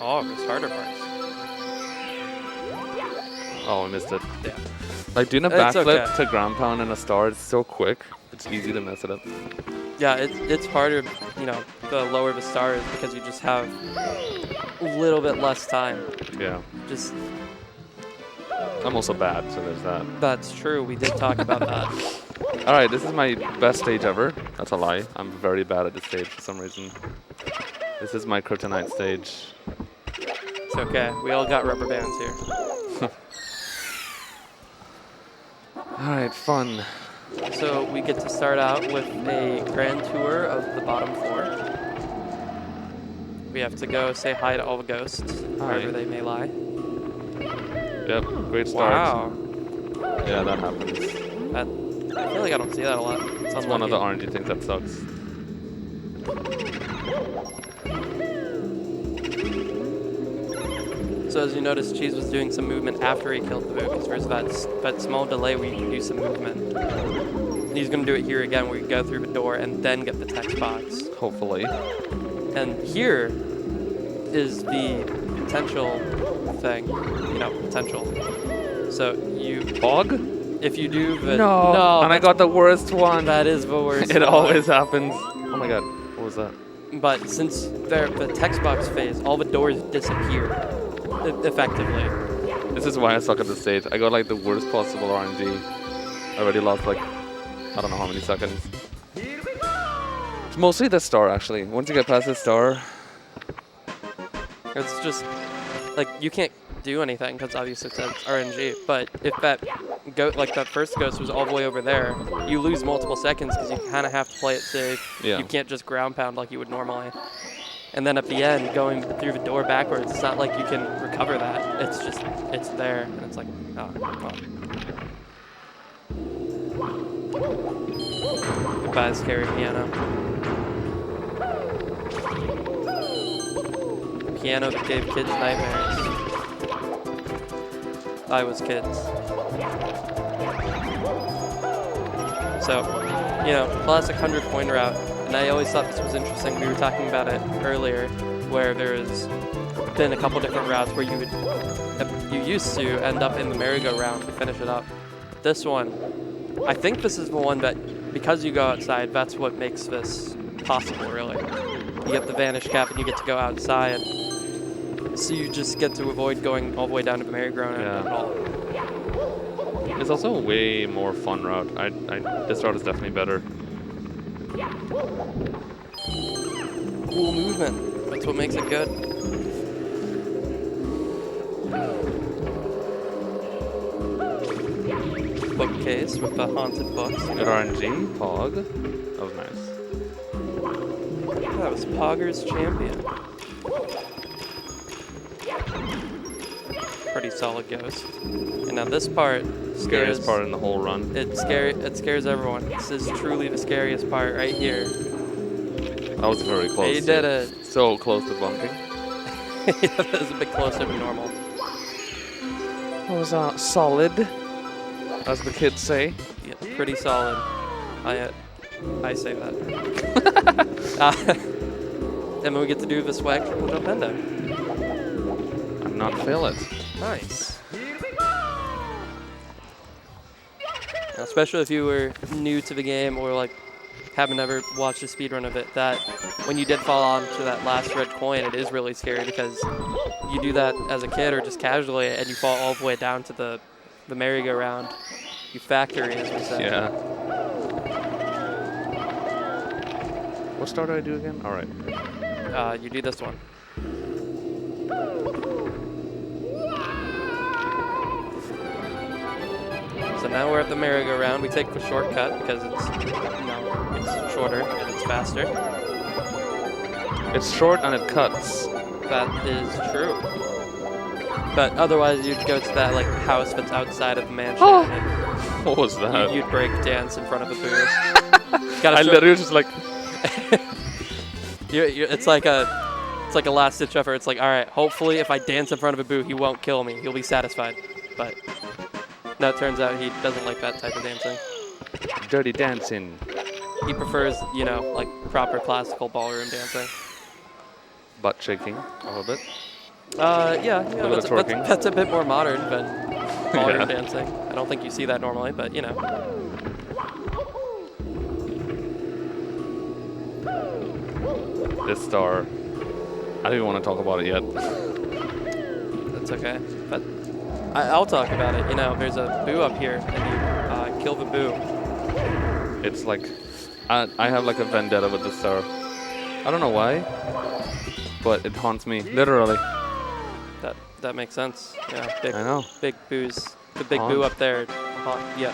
Oh, there's harder parts. Oh, I missed it. Yeah. Like doing a It's backflip okay. to ground pound and a star, it's so quick. It's easy to mess it up. Yeah, it's harder, you know, the lower the star is because you just have a little bit less time. Yeah. Just I'm also bad, so there's that. that's true. We did talk about that. All right, this is my best stage ever. That's a lie. I'm very bad at this stage for some reason. This is my kryptonite stage. It's okay. We all got rubber bands here. All right, fun. So we get to start out with a grand tour of the bottom floor. We have to go say hi to all the ghosts, wherever they may lie. Yep, great start. Wow. Yeah, that happens. I feel like I don't see that a lot. It's one of the RNG things that sucks. So as you notice, Cheese was doing some movement after he killed the Boo, because there's that small delay where you can do some movement. He's going to do it here again, where you go through the door and then get the text box. Hopefully. And here is the potential thing, you know, potential. So you... Fog? If you do the... No, and I got the worst one. That is the worst It one. always happens. Oh my god, what was that? But since the text box phase, all the doors disappear, effectively. This is why I suck at this stage. I got like the worst possible RNG. I already lost like, I don't know how many seconds. It's mostly the star actually. Once you get past the star. It's just, like, you can't do anything because obviously it's RNG. But if that first ghost was all the way over there, you lose multiple seconds because you kind of have to play it safe. Yeah. You can't just ground pound like you would normally. And then at the end, going through the door backwards, it's not like you can recover that. It's just, it's there, and it's like, oh, well. Goodbye, scary piano. Piano that gave kids nightmares. I was kids. So, you know, classic 100-point route. And I always thought this was interesting. We were talking about it earlier, where there's been a couple different routes where you used to end up in the merry-go-round to finish it up. This one, I think this is the one that, because you go outside, that's what makes this possible, really. You get the vanish cap and you get to go outside. So you just get to avoid going all the way down to the merry-go-round at all. It's also a way more fun route. This route is definitely better. Cool movement. That's what makes it good. Bookcase with the haunted books. Good RNG, Pog. That was nice. That was Pogger's champion. Pretty solid ghost. And now this part Scariest part in the whole run. It scares everyone. This is truly the scariest part right here. That was very close. You did it. So close to bumping. Yeah, that was a bit closer than normal. That was solid, as the kids say. Yeah, pretty solid. I say that. And then we get to do the swag triple jump endo. I'm not fail it. Nice. Now, especially if you were new to the game or like haven't ever watched a speedrun of it, that when you did fall onto that last red coin, it is really scary because you do that as a kid or just casually and you fall all the way down to the merry-go-round. You factory, as we say. Yeah. What star do I do again? All right. You do this one. So now we're at the merry-go-round. We take the shortcut because it's shorter and it's faster. It's short and it cuts. That is true. But otherwise, you'd go to that like house that's outside of the mansion. Oh. And What was that? you'd break dance in front of a booth. I literally was just like, It's like a last-ditch effort. It's like, all right, hopefully if I dance in front of a boo, he won't kill me. He'll be satisfied. But no, it turns out he doesn't like that type of dancing. dirty dancing. He prefers, like proper classical ballroom dancing. Butt shaking a little bit. Yeah, bit of twerking. that's a bit more modern than ballroom Yeah. dancing. I don't think you see that normally, but This star, I don't even want to talk about it yet. That's okay. But I'll talk about it. There's a boo up here, and you kill the boo. It's like, I have like a vendetta with this star. I don't know why, but it haunts me, literally. That makes sense. Yeah, big, I know. big boos. The big Haunt. boo up there. Yeah.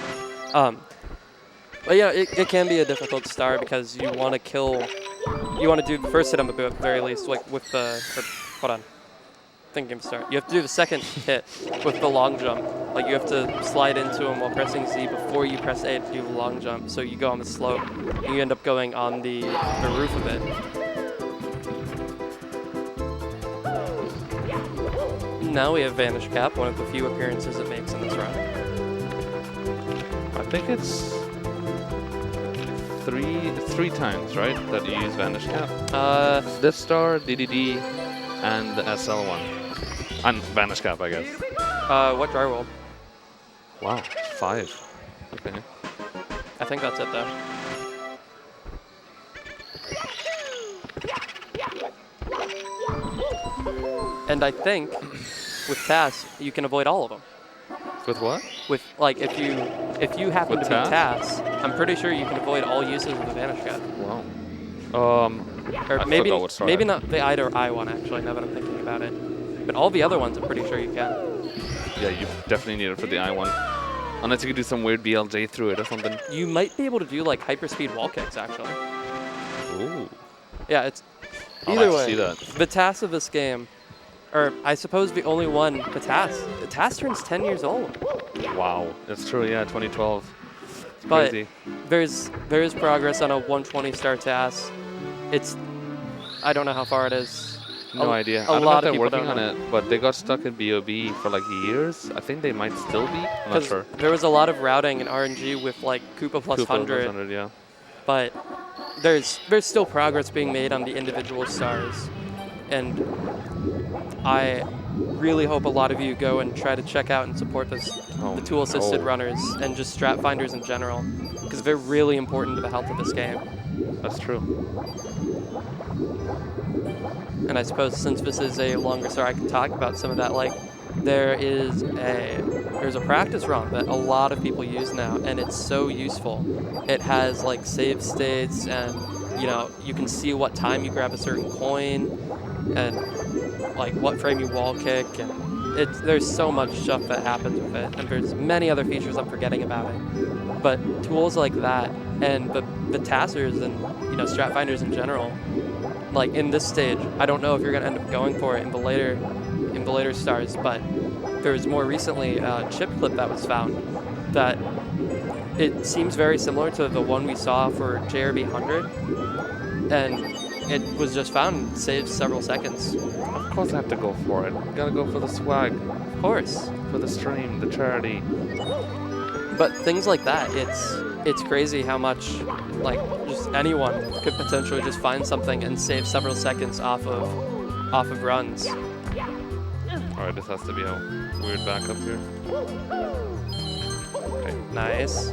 But yeah, it can be a difficult star because you want to kill. You want to do the first hit on the boo at the very least, like with the. Hold on. Thinking start. You have to do the second hit with the long jump. Like you have to slide into him while pressing Z before you press A to do the long jump. So you go on the slope, and you end up going on the roof of it. Now we have Vanish Cap, one of the few appearances it makes in this run. I think it's three times, right, that you use Vanish Cap? This star, DDD, and the SL one. And Vanish Cap, I guess. What dry roll? Wow, 5. Okay. I think that's it though. And I think with TAS, you can avoid all of them. With what? With like if you happen With to be TAS? TAS, I'm pretty sure you can avoid all uses of the Vanish Cap. Wow. Or I maybe forgot what star maybe I- not the I or I one actually. Now that I'm thinking about it, but all the other ones, I'm pretty sure you can. Yeah, you definitely need it for the I1. Unless you could do some weird BLJ through it or something. You might be able to do like hyperspeed wall kicks actually. Ooh. Yeah, it's I'd either like to way. see that. The TAS of this game, or I suppose the only one, the TAS turns 10 years old. Wow. That's true, yeah, 2012. It's But crazy. there is progress on a 120 star TAS. It's, I don't know how far it is. No idea. A I don't know lot if of they're people working don't on know. it, but they got stuck in BOB for like years. I think they might still be. I'm not 'Cause sure. there was a lot of routing in RNG with like Koopa plus Koopa 100, 100, yeah. but there's still progress being made on the individual stars, and really hope a lot of you go and try to check out and support the tool-assisted runners and just strat finders in general, because they're really important to the health of this game. That's true. And I suppose since this is a longer story, I can talk about some of that. Like, there's a practice run that a lot of people use now, and it's so useful. It has like save states, and you can see what time you grab a certain coin, and like what frame you wall kick, and there's so much stuff that happens with it, and there's many other features I'm forgetting about it. But tools like that, and the tassers and strat finders in general, like in this stage, I don't know if you're gonna end up going for it in the later stars, but there's more recently a chip clip that was found that it seems very similar to the one we saw for JRB 100, and it was just found and saved several seconds. Of course I have to go for it. Gotta go for the swag. Of course. For the stream, the charity. But things like that, it's crazy how much, like, just anyone could potentially just find something and save several seconds off of runs. Alright, this has to be a weird backup here. Okay. Nice.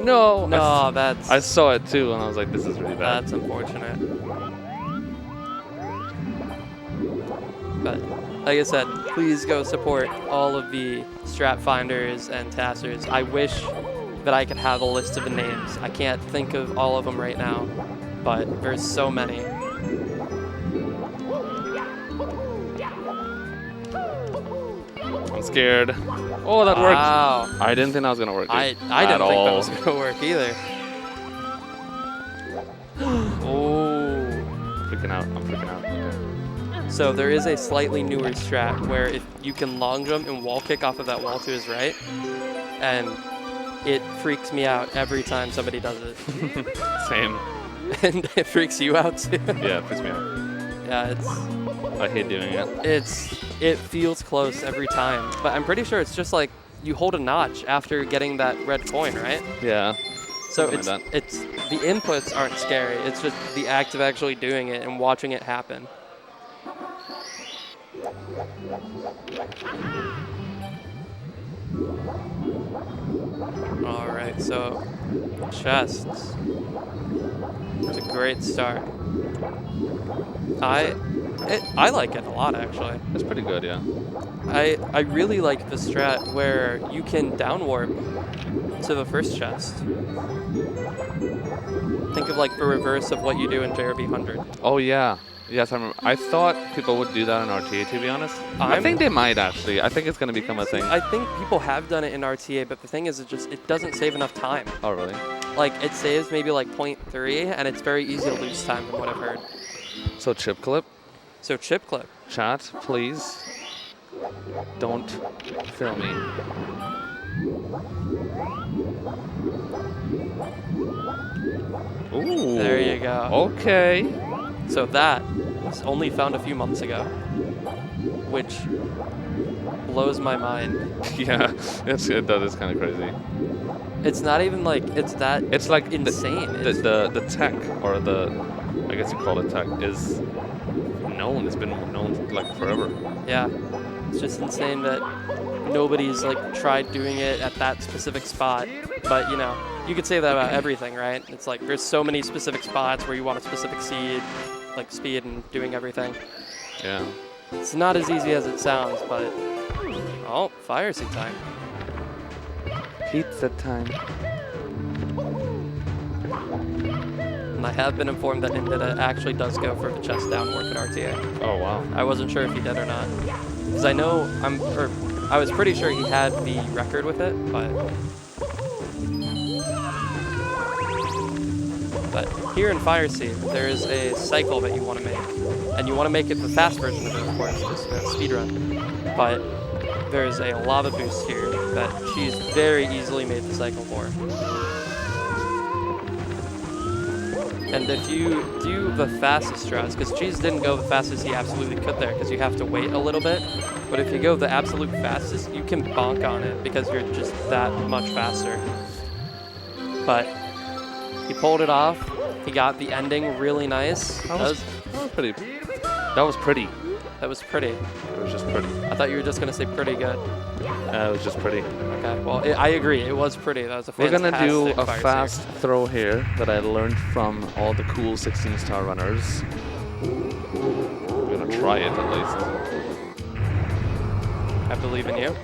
No! No, I saw it too, and I was like, this is really bad. That's unfortunate. But, like I said, please go support all of the strat finders and tassers. I wish that I could have a list of the names. I can't think of all of them right now, but there's so many. I'm scared. Oh, that worked. Wow. I didn't think that was going to work. I didn't think that was going to work either. Oh. Freaking out. I'm freaking out. Okay. So there is a slightly newer strat where if you can long jump and wall kick off of that wall to his right, and it freaks me out every time somebody does it. Same. And it freaks you out too. Yeah, it freaks me out. Yeah, I hate doing it. It feels close every time, but I'm pretty sure it's just like you hold a notch after getting that red coin, right? Yeah. So it's the inputs aren't scary. It's just the act of actually doing it and watching it happen. All right, so chests. It's a great start. I like it a lot, actually. It's pretty good, yeah. I really like the strat where you can down warp to the first chest. Think of like the reverse of what you do in JRB 100. Oh yeah. Yes, I remember. I thought people would do that in RTA, to be honest. I think they might, actually. I think it's going to become a thing. I think people have done it in RTA, but the thing is, it doesn't save enough time. Oh, really? Like, it saves maybe like 0.3, and it's very easy to lose time from what I've heard. So chip clip? So chip clip. Chat, please. Don't fail me. Ooh. There you go. Okay. So that was only found a few months ago, which blows my mind. Yeah, that is kind of crazy. It's not even like it's like insane. The tech, or I guess you call it tech, is known. It's been known like forever. Yeah, it's just insane that nobody's like tried doing it at that specific spot. But you could say that about everything, right? It's like there's so many specific spots where you want a specific seed, like speed and doing everything. Yeah. It's not as easy as it sounds, but oh, fire seed time. Pizza time. And I have been informed that Nindita actually does go for the chest down warp at RTA. Oh wow. I wasn't sure if he did or not, because I was pretty sure he had the record with it, but here in Fire Seed, there is a cycle that you want to make, and you want to make it the fast version of it, of course, just speed run. But there's a lava boost here that she's very easily made the cycle for. And if you do the fastest strats, because Cheese didn't go the fastest he absolutely could there, because you have to wait a little bit, but if you go the absolute fastest, you can bonk on it because you're just that much faster. But he pulled it off. He got the ending really nice. That was pretty. That was pretty. That was pretty. It was just pretty. I thought you were just going to say pretty good. It was just pretty. Okay, well, I agree. It was pretty. That was a fantastic We're gonna do a fire fast seer. throw here that I learned from all the cool 16-star runners. We're gonna try it at least. I believe in you.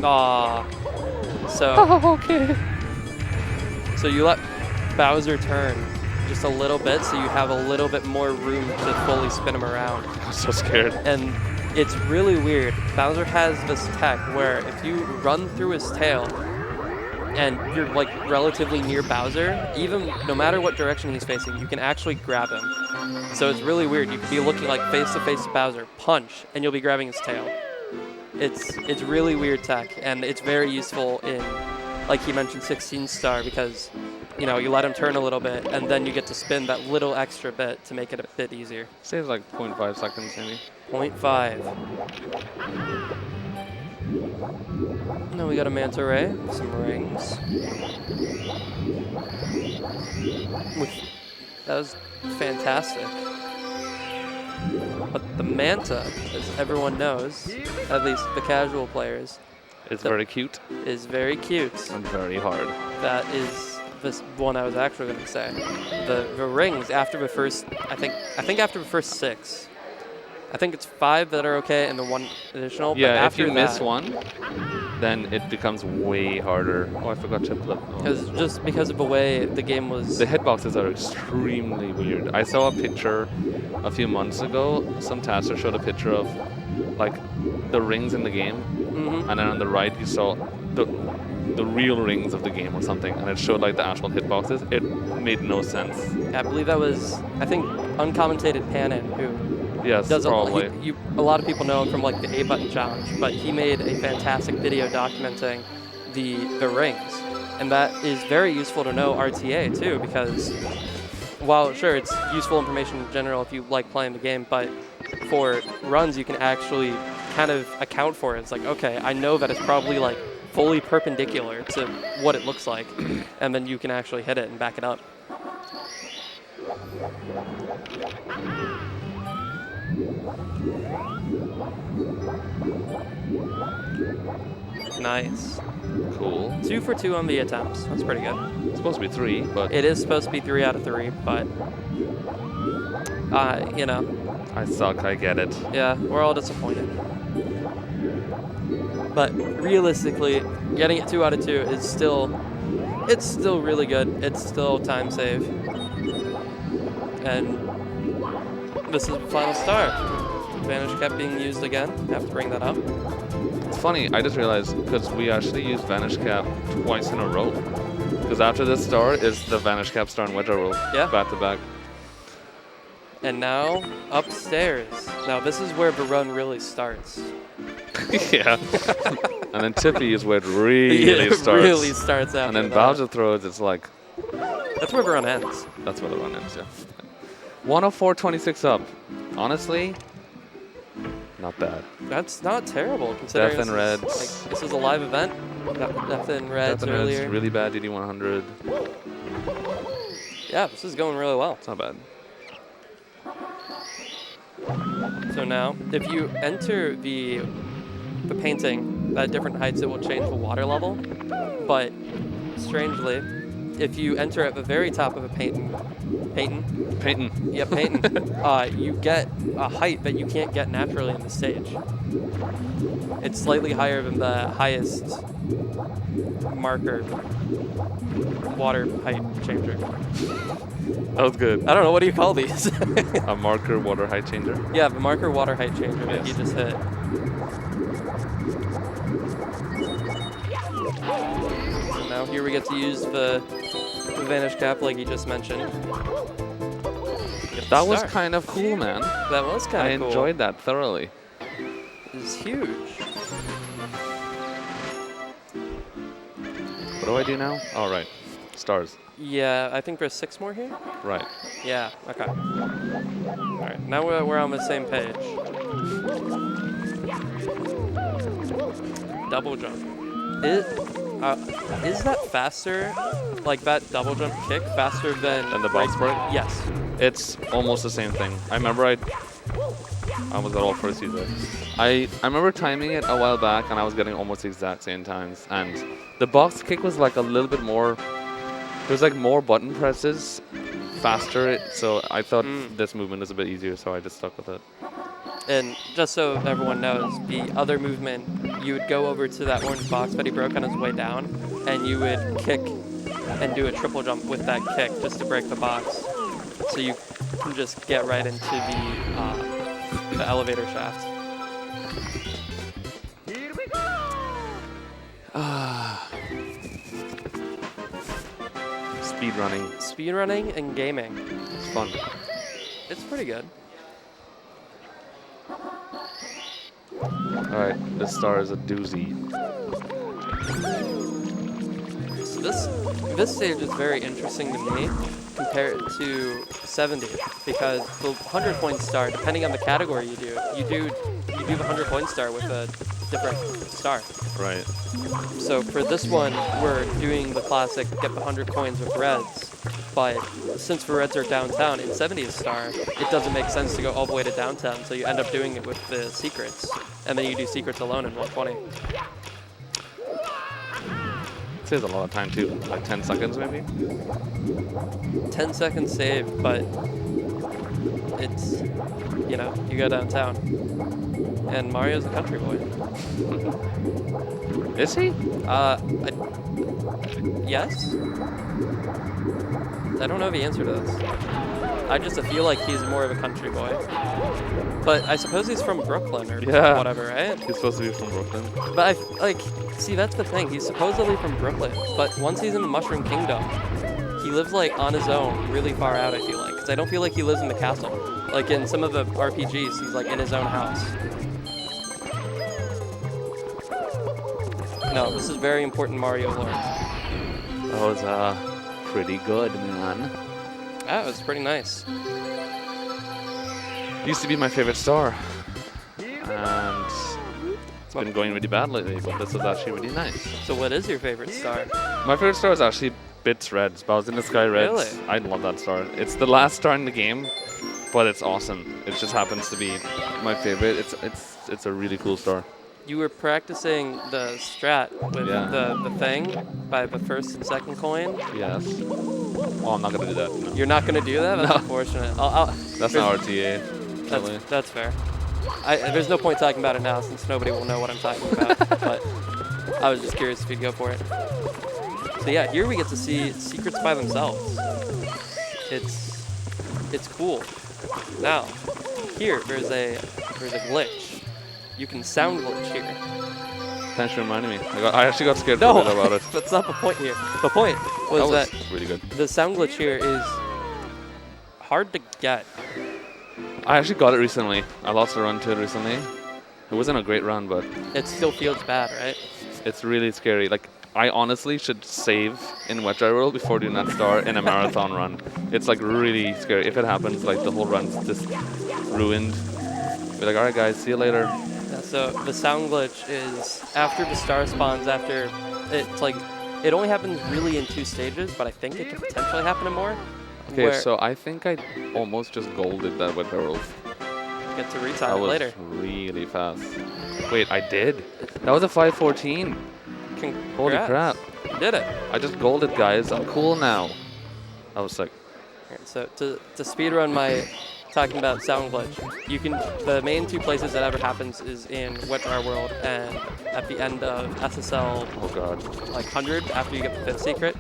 Aw. Okay. So you let Bowser turn just a little bit, so you have a little bit more room to fully spin him around. I'm so scared. And it's really weird. Bowser has this tech where if you run through his tail and you're like relatively near Bowser, even no matter what direction he's facing, you can actually grab him. So it's really weird. You could be looking like face to face to Bowser, punch, and you'll be grabbing his tail. It's really weird tech, and it's very useful in, like he mentioned, 16-star, because you know, you let him turn a little bit, and then you get to spin that little extra bit to make it a bit easier. Saves like 0.5 seconds, maybe. 0.5. Now we got a manta ray, some rings. That was fantastic. But the manta, as everyone knows, at least the casual players, It's very cute is very cute. and very hard. That is this one I was actually going to say. The rings after the first, I think after the first 6. I think it's 5 that are okay and the 1 additional. Yeah, but if after you miss that, one, then it becomes way harder. Oh, I forgot to flip. just because of the way the game was. The hitboxes are extremely weird. I saw a picture a few months ago. Some taster showed a picture of like the rings in the game, and then on the right you saw the real rings of the game or something, and it showed like the actual hitboxes. It made no sense. I believe that was, I think, Uncommentated Panin, who Yes, does probably. a lot of people know him from like the A button challenge, but he made a fantastic video documenting the rings, and that is very useful to know RTA too, because while sure it's useful information in general if you like playing the game, but for runs you can actually kind of account for it. It's like, okay, I know that it's probably like fully perpendicular to what it looks like, and then you can actually hit it and back it up. Nice. Cool. 2 for 2 on the attempts. That's pretty good. It's supposed to be 3, but It is supposed to be 3 out of 3, but you know, I suck. I get it. yeah, we're all disappointed. But realistically, getting it 2 out of 2 is still really good. It's still time save. And this is the final star. Vanish Cap being used again. I have to bring that up. It's funny, I just realized, because we actually used Vanish Cap twice in a row. Because after this star is the Vanish Cap star and Wedge roll. Yeah. Back to back. And now, upstairs. Now this is where the run really starts. Yeah. And then Tippy is where it really It starts. really starts after And then that. Bowser throws, it's like, That's where the run ends. that's where the run ends, yeah. 104.26 up. Honestly, not bad. That's not terrible considering Death and this is, Reds. like, this is a live event. Death and Reds Death and earlier. Red's really bad, DD100. Yeah, this is going really well. It's not bad. So now, if you enter the painting at different heights, it will change the water level. But strangely, if you enter at the very top of a painting, you get a height that you can't get naturally in the stage. It's slightly higher than the highest marker water height changer. That was good. I don't know, what do you call these? A marker water height changer. Yeah, the marker water height changer that you just hit. So now here we get to use the Vanish Cap like you just mentioned. That was kind of cool, man. That was kind of cool. I enjoyed that thoroughly. It's huge. What do I do now? All right. Stars. Yeah, I think there's 6 more here. Right. Yeah, okay. All right, now we're on the same page. Double jump. Is that faster? Like that double jump kick faster than And the box break? Yes. It's almost the same thing. I remember I almost got all first there. I remember timing it a while back, and I was getting almost the exact same times. And the box kick was like a little bit more. There's like more button presses, faster. So I thought this movement was a bit easier, so I just stuck with it. And just so everyone knows, the other movement, you would go over to that orange box that he broke on his way down, and you would kick and do a triple jump with that kick just to break the box. So you can just get right into the elevator shaft. Here we go! Speedrunning. Speedrunning and gaming. It's fun. It's pretty good. Alright, this star is a doozy. So this stage is very interesting to me compared to 70, because the 100 point star, depending on the category you do the 100 point star with a different star. Right. So for this one, we're doing the classic get the 100 coins with reds, but since the reds are downtown in 70's star, it doesn't make sense to go all the way to downtown, so you end up doing it with the secrets, and then you do secrets alone in 120. It saves a lot of time too, like 10 seconds maybe? 10 seconds saved, but it's, you know, you go downtown. And Mario's a country boy. Is he? Yes? I don't know the answer to this. I just feel like he's more of a country boy. But I suppose he's from Brooklyn or whatever, right? He's supposed to be from Brooklyn. But see, that's the thing. He's supposedly from Brooklyn, but once he's in the Mushroom Kingdom, he lives like on his own, really far out, I feel like. Because I don't feel like he lives in the castle. Like in some of the RPGs, he's like in his own house. No, this is very important Mario lore. That was pretty good, man. That was pretty nice. Used to be my favorite star. And it's been going really bad lately, but this is actually really nice. So what is your favorite star? My favorite star is actually Bits Reds, Bowser in the Sky Reds. Really? I love that star. It's the last star in the game, but it's awesome. It just happens to be my favorite. It's a really cool star. You were practicing the strat with the thing by the first and second coin. Yes. Oh, I'm not gonna do that. No. You're not gonna do that? That's unfortunate. That's not RTA. That's fair. There's no point talking about it now since nobody will know what I'm talking about. But I was just curious if you'd go for it. So yeah, here we get to see secrets by themselves. It's cool. Now, here there's a glitch. You can sound glitch here. Thanks for reminding me. I actually got scared No, a bit about it. that's not the point here. The point was that really good. the sound glitch here is hard to get. I actually got it recently. I lost a run to it recently. It wasn't a great run, but It still feels bad, right? it's really scary. Like, I honestly should save in Wet Dry World before doing that star in a marathon run. It's like really scary. If it happens, like the whole run's just ruined. Be like, all right, guys, see you later. Yeah, so the sound glitch is after the star spawns, after it's like, it only happens really in 2 stages, but I think it can potentially happen in more. Okay, so I think I almost just golded that Wet Dry World. Get to retime That it was later. really fast. Wait, I did? That was a 5:14. Holy crap. You did it. I just golded, guys. I'm cool now. I was sick. Alright, so to speedrun my talking about sound glitch, you can, the main 2 places that ever happens is in Wet Dry World and at the end of SSL Oh god. like 100 after you get the 5th secret.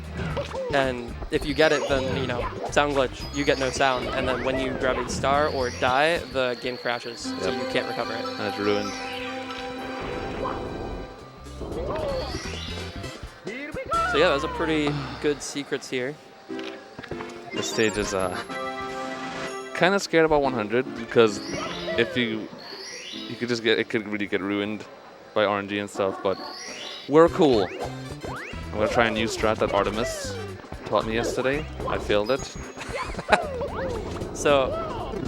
And if you get it, then, you know, sound glitch, you get no sound. And then when you grab a star or die, the game crashes, so you can't recover it. And it's ruined. So yeah, that was a pretty good secrets here. This stage is kind of scared about 100 because if you could just it could really get ruined by RNG and stuff, but we're cool. I'm gonna try and use strat that Artemis taught me yesterday. I failed it. So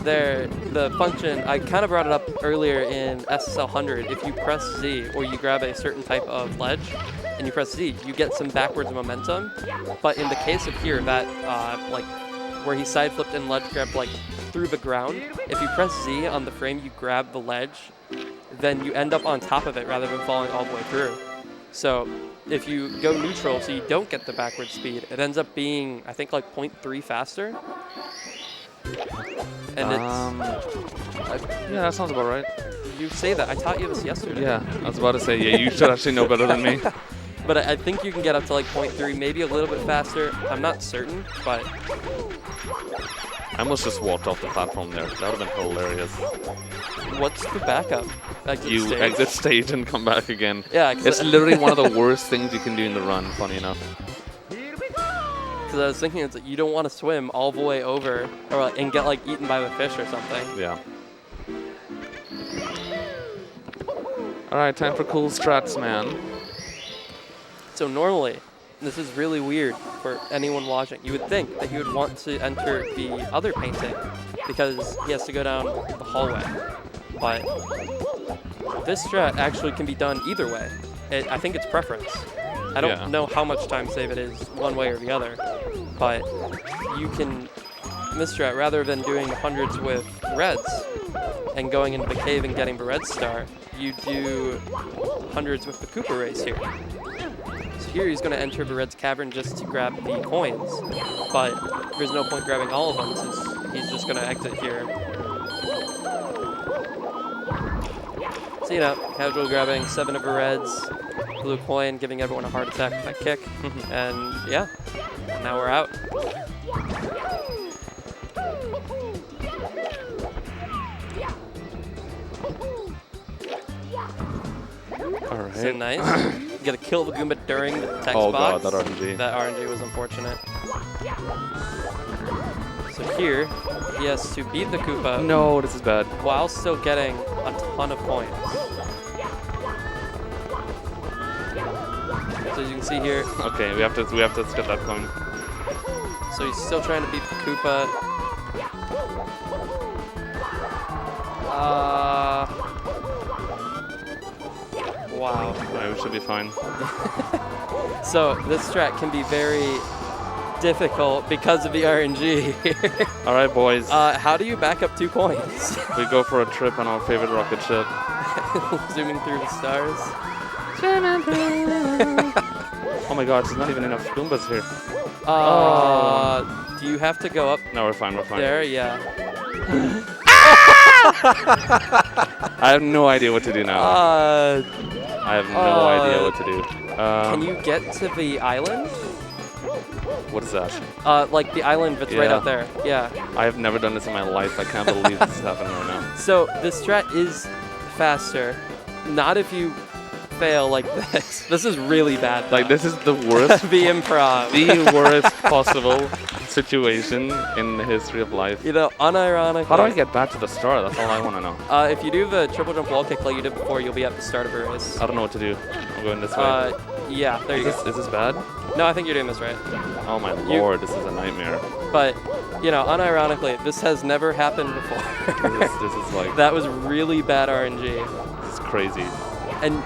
the function, I kind of brought it up earlier in SSL100. If you press Z or you grab a certain type of ledge and you press Z, you get some backwards momentum. But in the case of here, that like where he side flipped and ledge grabbed like through the ground, if you press Z on the frame, you grab the ledge, then you end up on top of it rather than falling all the way through. So if you go neutral so you don't get the backward speed, it ends up being, I think, like 0.3 faster. And yeah, that sounds about right. you say that. I taught you this yesterday. Yeah, I was about to say, yeah, you should actually know better than me. But I think you can get up to like 0.3, maybe a little bit faster. I'm not certain, but... I almost just walked off the platform there. That would have been hilarious. What's the backup? Exit stage and come back again. Yeah, it's literally one of the worst things you can do in the run, funny enough. Because I was thinking it's like you don't want to swim all the way over and get like eaten by the fish or something. Yeah. Alright, time for cool strats, man. So normally, this is really weird for anyone watching. You would think that he would want to enter the other painting because he has to go down the hallway. But this strat actually can be done either way. I think it's preference. I don't know how much time save it is one way or the other, but you can, in this strat, rather than doing hundreds with reds and going into the cave and getting the red star, you do hundreds with the Koopa race here. So here he's going to enter the red's cavern just to grab the coins, but there's no point grabbing all of them since he's just going to exit here. So, you know, casual grabbing 7 of the reds, blue coin, giving everyone a heart attack with that kick, and yeah, now we're out. Alright. So nice. You gotta kill the Goomba during the text Oh box. god, that RNG. That RNG was unfortunate. So here, he has to beat the Koopa. No, this is bad. While still getting a ton of coins. So as you can see here. Okay, we have to get that coin. So he's still trying to beat the Koopa. Wow. Alright, we should be fine. So this strat can be very difficult because of the RNG. Alright, boys. How do you back up 2 coins? We go for a trip on our favorite rocket ship. Zooming through the stars. Oh my god, there's not even enough Goombas here. Do you have to go up No, we're fine, we're fine. there? Yeah. I have no idea what to do now. I have no idea what to do. Can you get to the island? What is that? Like the island that's right out there. Yeah. I have never done this in my life. I can't believe this is happening right now. So this strat is faster. Not if you fail like this. This is really bad. Like, this is the worst. The improv. The worst possible situation in the history of life. You know, unironically. How do I get back to the start? That's all I want to know. If you do the triple jump wall kick like you did before, you'll be at the start of a race. I don't know what to do. I'm going this way. Yeah, there you go. Is this bad? No, I think you're doing this right. Oh my lord, this is a nightmare. But, you know, unironically, this has never happened before. This is like... That was really bad RNG. This is crazy. And,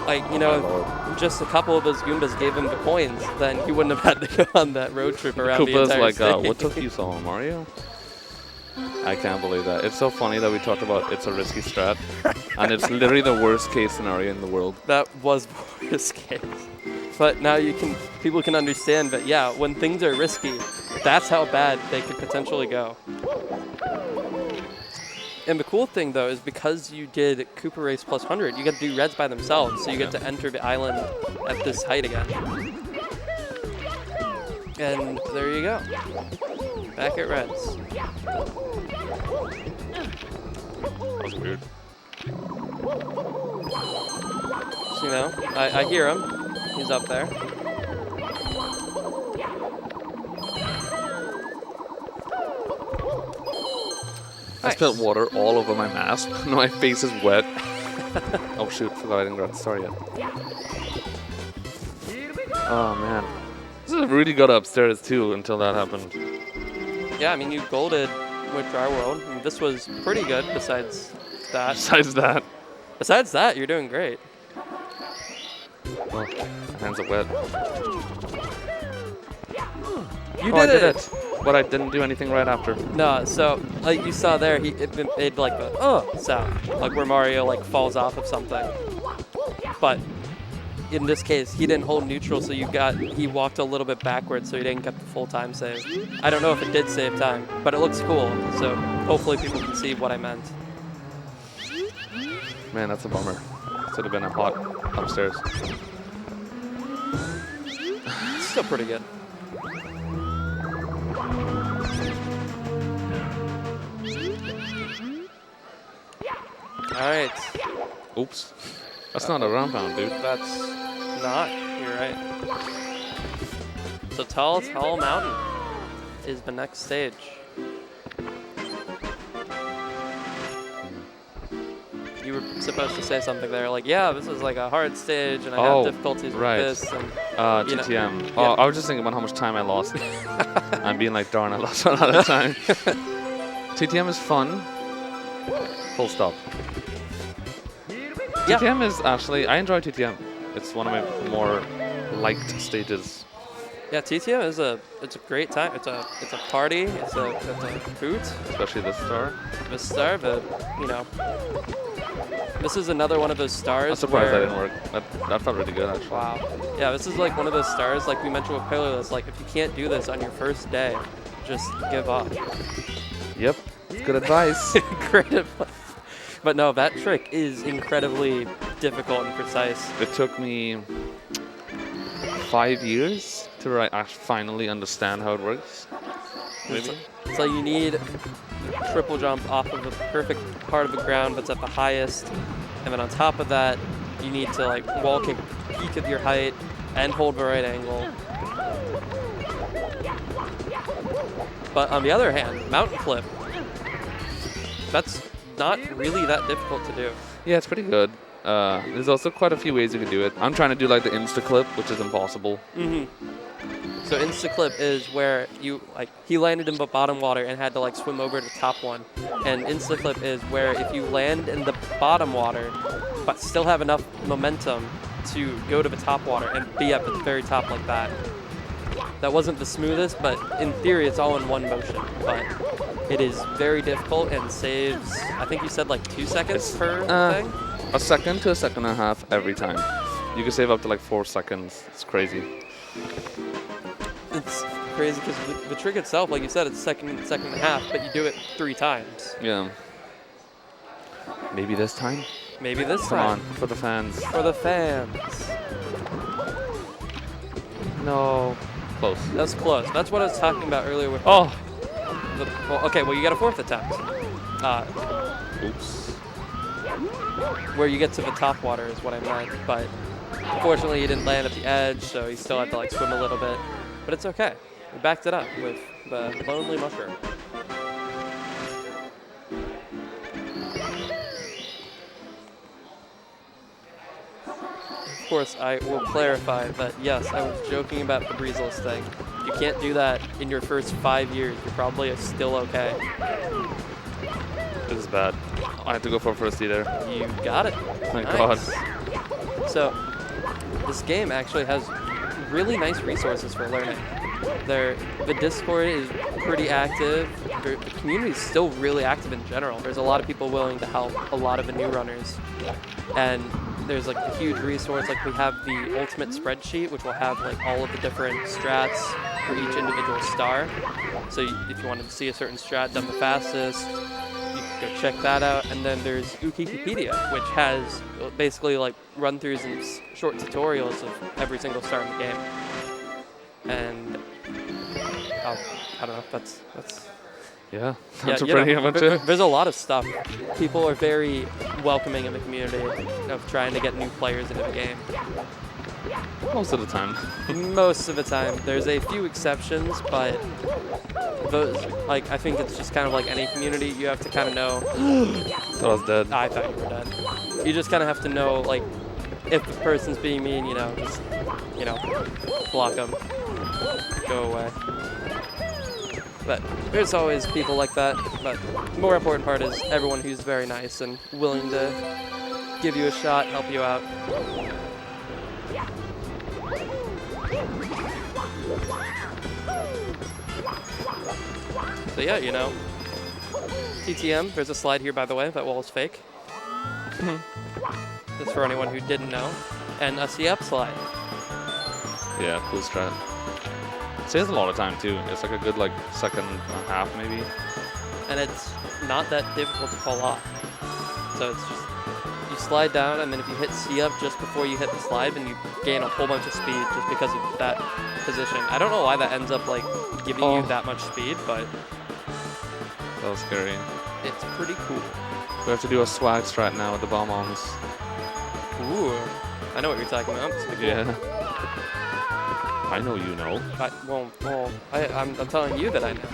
like, you know, just a couple of those Goombas gave him the coins, then he wouldn't have had to go on that road trip around the entire like, state. what took you so long, Mario? I can't believe that. It's so funny that we talked about it's a risky strat, and it's literally the worst case scenario in the world. That was the worst case. But now people can understand that, yeah, when things are risky, that's how bad they could potentially go. And the cool thing, though, is because you did Koopa Race plus 100, you get to do reds by themselves, so you get to enter the island at this height again. And there you go. Back at reds. That was weird. So, you know, I hear him. He's up there. I spilled water all over my mask. My face is wet. Oh shoot, forgot I didn't grab the star yet. Oh man. This is really good upstairs too until that happened. Yeah, I mean, you golded with Dry World. I mean, this was pretty good besides that. Besides that, you're doing great. Oh, my hands are wet. You I did did it. it! But I didn't do anything right after. No, so like you saw there, it made like the sound, like where Mario like falls off of something. But in this case, he didn't hold neutral, so he walked a little bit backwards, so he didn't get the full time save. I don't know if it did save time, but it looks cool, so hopefully people can see what I meant. Man, that's a bummer. Should have been a hot upstairs. It's still pretty good. All right. Oops. That's not a round pound, dude. That's not. You're right. So Tall Mountain is the next stage. You were supposed to say something there, like, yeah, this is like a hard stage, and I have difficulties with this. And, TTM. yeah. I was just thinking about how much time I lost. And being like, darn, I lost a lot of time. TTM is fun. Full stop. Yeah. TTM is actually, I enjoy TTM. It's one of my more liked stages. Yeah, TTM is it's a great time. It's a party. It's a hoot. Especially this star. This star, but you know, this is another one of those stars. I'm surprised where, that didn't work. That felt really good, actually. Wow. Yeah, this is like one of those stars, like we mentioned with Paleoliths. Like if you can't do this on your first day, just give up. Yep. Good advice. Great advice. But no, that trick is incredibly difficult and precise. It took me 5 years to finally understand how it works. Maybe. So you need a triple jump off of the perfect part of the ground that's at the highest, and then on top of that, you need to like wall kick peak of your height and hold the right angle. But on the other hand, mountain flip, that's not really that difficult to do. Yeah, it's pretty good. There's also quite a few ways you can do it. I'm trying to do like the insta clip, which is impossible. So insta clip is where he landed in the bottom water and had to like swim over to the top one. And insta clip is where if you land in the bottom water, but still have enough momentum to go to the top water and be at the very top like that. That wasn't the smoothest, but in theory it's all in one motion. But it is very difficult and saves, I think you said like 2 seconds per thing? A second to a second and a half every time. You can save up to like 4 seconds. It's crazy. It's crazy because the trick itself, like you said, it's second and a half, but you do it 3 times. Yeah. Maybe this time? Maybe this Come time. on, for the fans. For the fans. No. Close. That's close. That's what I was talking about earlier with well, you got a 4th attempt. Oops. Where you get to the top water is what I meant, but unfortunately you didn't land at the edge, so you still had to like swim a little bit. But it's okay. We backed it up with the Lonely Mushroom. Of course, I will clarify that yes, I was joking about the breezeless thing. If you can't do that in your first 5 years, you're probably still okay. This is bad. I had to go for first there. You got it. Thank Nice. God. So, this game actually has really nice resources for learning. The Discord is pretty active. The community is still really active in general. There's a lot of people willing to help a lot of the new runners. And there's like a huge resource. Like we have the ultimate spreadsheet, which will have like all of the different strats for each individual star. So if you wanted to see a certain strat done the fastest, you can go check that out. And then there's Wikipedia, which has basically like run-throughs and short tutorials of every single star in the game. And I don't know. That's. Yeah, that's yeah, a pretty adventure. There's a lot of stuff. People are very welcoming in the community of trying to get new players into the game. Most of the time. Most of the time. There's a few exceptions, but those, like, I think it's just kind of like any community. You have to kind of know. I was dead. I thought you were dead. You just kind of have to know, like, if the person's being mean, just, block them. go away. But there's always people like that. But the more important part is everyone who's very nice and willing to give you a shot, help you out. So yeah, you know, TTM, there's a slide here, by the way. That wall is fake. Just for anyone who didn't know. And a C-up slide. Yeah, cool strat. Saves a lot of time too. It's like a good like second and a half maybe. And it's not that difficult to pull off. So it's just, you slide down, and then if you hit C-up just before you hit the slide, then you gain a whole bunch of speed just because of that position. I don't know why that ends up like giving you that much speed, but that was scary. It's pretty cool. We have to do a swag strat now with the bomb-ons. Ooh, I know what you're talking about. It's pretty cool. Yeah. I know you know. I'm telling you that I know.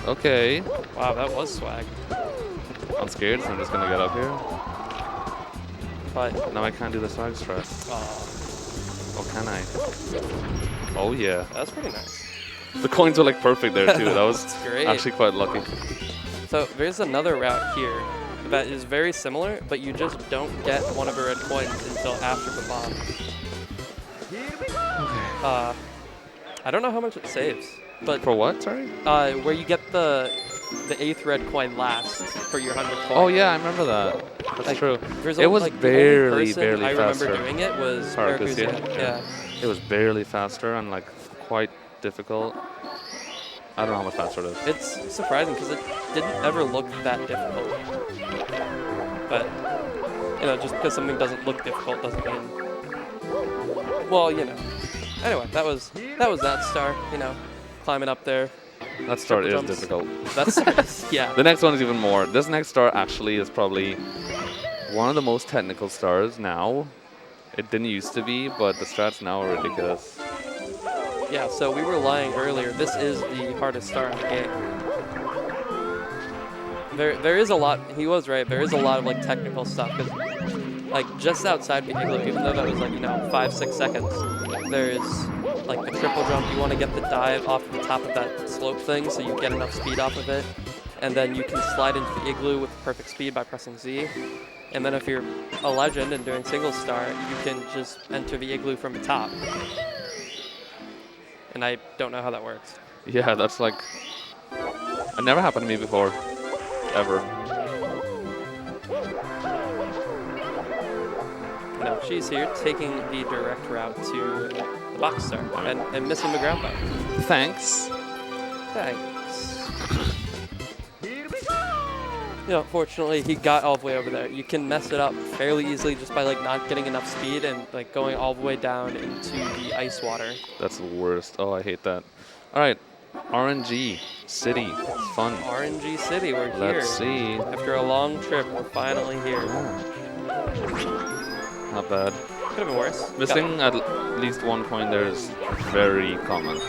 Okay. Wow, that was swag. I'm scared, so I'm just gonna get up here. But now I can't do the swag strat. Oh, can I? Oh yeah. That's pretty nice. The coins were like perfect there too. That was great. Actually quite lucky. So there's another route here that is very similar, but you just don't get one of the red coins until after the bomb. I don't know how much it saves, but for what? Sorry. Where you get the 8th red coin last for your 100 coins. Oh yeah, I remember that. That's like, true. It was like, barely faster. I remember faster. doing it was Paracus, yeah. It was barely faster and like quite difficult. I don't know how much faster it is. It's surprising because it didn't ever look that difficult. But you know, just because something doesn't look difficult doesn't mean. Well, you know. Anyway, that was that star. You know, climbing up there. That star is jumps. difficult. That's yeah. The next one is even more. This next star actually is probably one of the most technical stars now. It didn't used to be, but the strats now are ridiculous. Yeah, so we were lying earlier. This is the hardest star in the game. There is a lot. He was right. There is a lot of like technical stuff. Cause, like just outside the igloo, even though that was like 5-6 seconds, there's like the triple jump. You want to get the dive off the top of that slope thing, so you get enough speed off of it, and then you can slide into the igloo with perfect speed by pressing Z. And then if you're a legend and doing single star, you can just enter the igloo from the top. And I don't know how that works. Yeah, that's like... It never happened to me before. Ever. No, she's here taking the direct route to the box star and missing the ground bite. Thanks. Thanks. Fortunately, he got all the way over there. You can mess it up fairly easily just by like not getting enough speed and like going all the way down into the ice water. That's the worst. Oh, I hate that. All right, RNG City. It's fun. RNG City, we're here. Let's see. After a long trip, we're finally here. Not bad. Could have been worse. Missing at least one coin there is very common.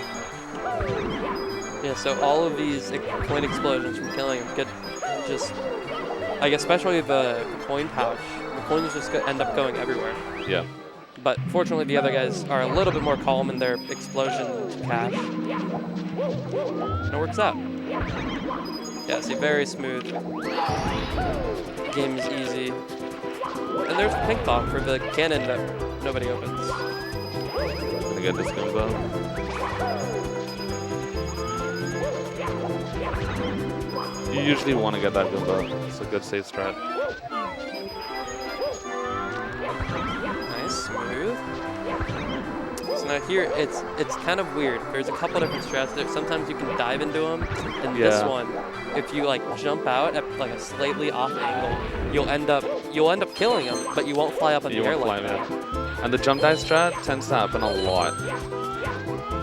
Yeah, so all of these coin explosions from killing him could just, like especially the coin pouch, the coins just end up going everywhere. Yeah. But fortunately the other guys are a little bit more calm in their explosion cache. And it works out. Yeah, see, very smooth. The game is easy. And there's the ping pong for the cannon that nobody opens. Gonna get this Goomba. You usually want to get that Goomba. It's a good safe strat. Nice, smooth. So now here, it's kind of weird. There's a couple different strats there. Sometimes you can dive into them. And this one, if you like jump out at like a slightly off angle, you'll end up killing them, but you won't fly up in the air like that. And the jump dive strat tends to happen a lot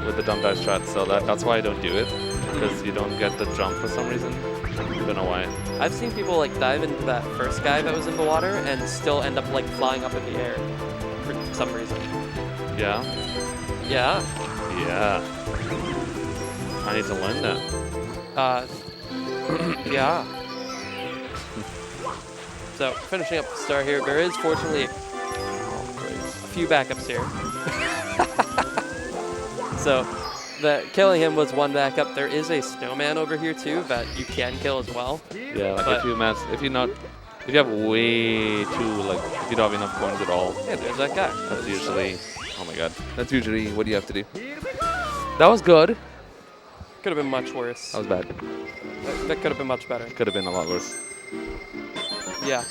with the jump dive strat, so that's why I don't do it, because you don't get the jump for some reason. I don't know why. I've seen people like dive into that first guy that was in the water and still end up like flying up in the air for some reason. Yeah? Yeah. Yeah. I need to learn that. Yeah. So, finishing up the star here, there is fortunately a few backups here. So, killing him was one backup. There is a snowman over here too that you can kill as well. Yeah, like if you have way too, like, if you don't have enough coins at all. Yeah, there's that guy. That's usually, oh my god. That's usually what you have to do. That was good. Could have been much worse. That was bad. That could have been much better. Could have been a lot worse. Yeah.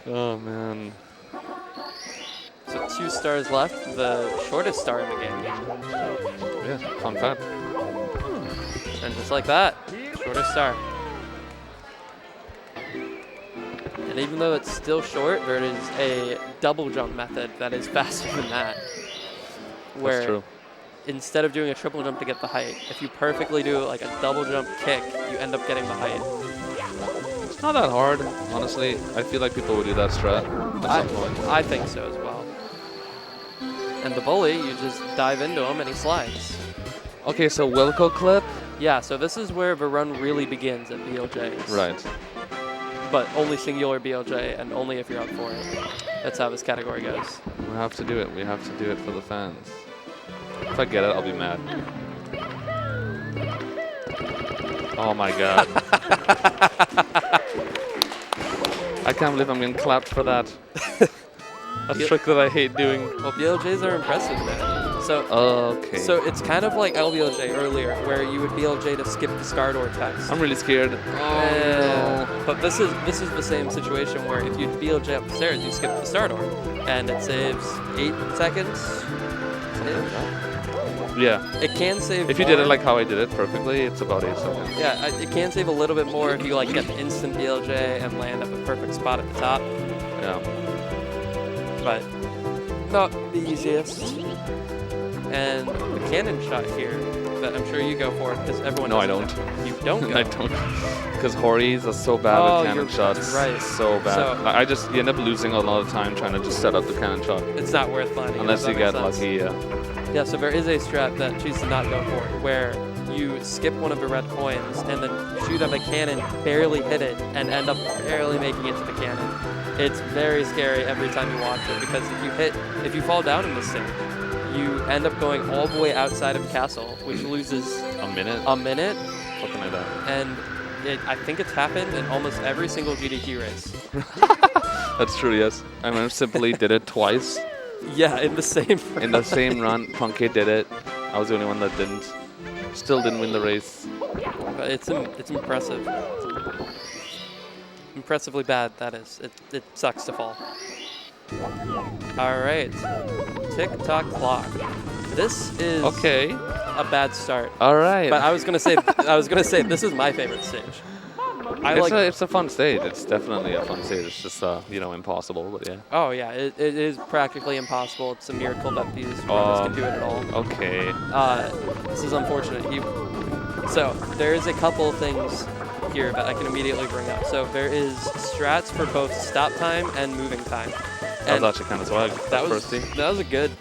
Oh man. So 2 stars left, the shortest star in the game. Yeah, fun fact. And just like that, shortest star. And even though it's still short, there is a double jump method that is faster than that. Where That's true. instead of doing a triple jump to get the height, if you perfectly do like a double jump kick, you end up getting the height. It's not that hard, honestly. I feel like people would do that strat at some point. I think so as well. And the bully, you just dive into him and he slides. Okay, so Wilco clip. Yeah, so this is where the run really begins at BLJs. Right. But only singular BLJ and only if you're up for it. That's how this category goes. We have to do it. We have to do it for the fans. If I get it, I'll be mad. Oh my god. I can't believe I'm getting clapped for that. A trick that I hate doing. Well, BLJs are impressive, man. So, okay. So it's kind of like LBLJ earlier, where you would BLJ to skip the star door text. I'm really scared. Oh, no. But this is the same situation where if you BLJ up the stairs, you skip the star door, and it saves 8 seconds. Yeah. It can save. If you did it like how I did it perfectly, it's about 8 seconds. Yeah, it can save a little bit more if you like get instant BLJ and land at the perfect spot at the top. Yeah. But not the easiest. And the cannon shot here that I'm sure you go for because everyone. No, I does don't. You don't go. I don't. Because Horis are so bad with cannon shots. Right. So bad. So, you end up losing a lot of time trying to just set up the cannon shot. It's not worth landing. Unless you get lucky, yeah. Yeah, so there is a strat that chooses to not go for it, where you skip one of the red coins and then shoot up a cannon, barely hit it, and end up barely making it to the cannon. It's very scary every time you watch it because if you fall down in this stage, you end up going all the way outside of the castle, which loses a minute. Something like that. And I think it's happened in almost every single GDQ race. That's true, yes. I mean, simply did it twice. Yeah, in the same run. In the same run, Punky did it. I was the only one that didn't. Still didn't win the race. But it's impressive. Impressively bad, that is. It sucks to fall. All right. Tick-tock clock. This is a bad start. All right. But I was gonna say this is my favorite stage. It's a fun stage. It's definitely a fun stage. It's just impossible, but yeah. Oh yeah, it is practically impossible. It's a miracle that these runners can do it at all. Okay. This is unfortunate. So there is a couple of things here that I can immediately bring up. So there is strats for both stop time and moving time. That was actually kind of swag. That was a good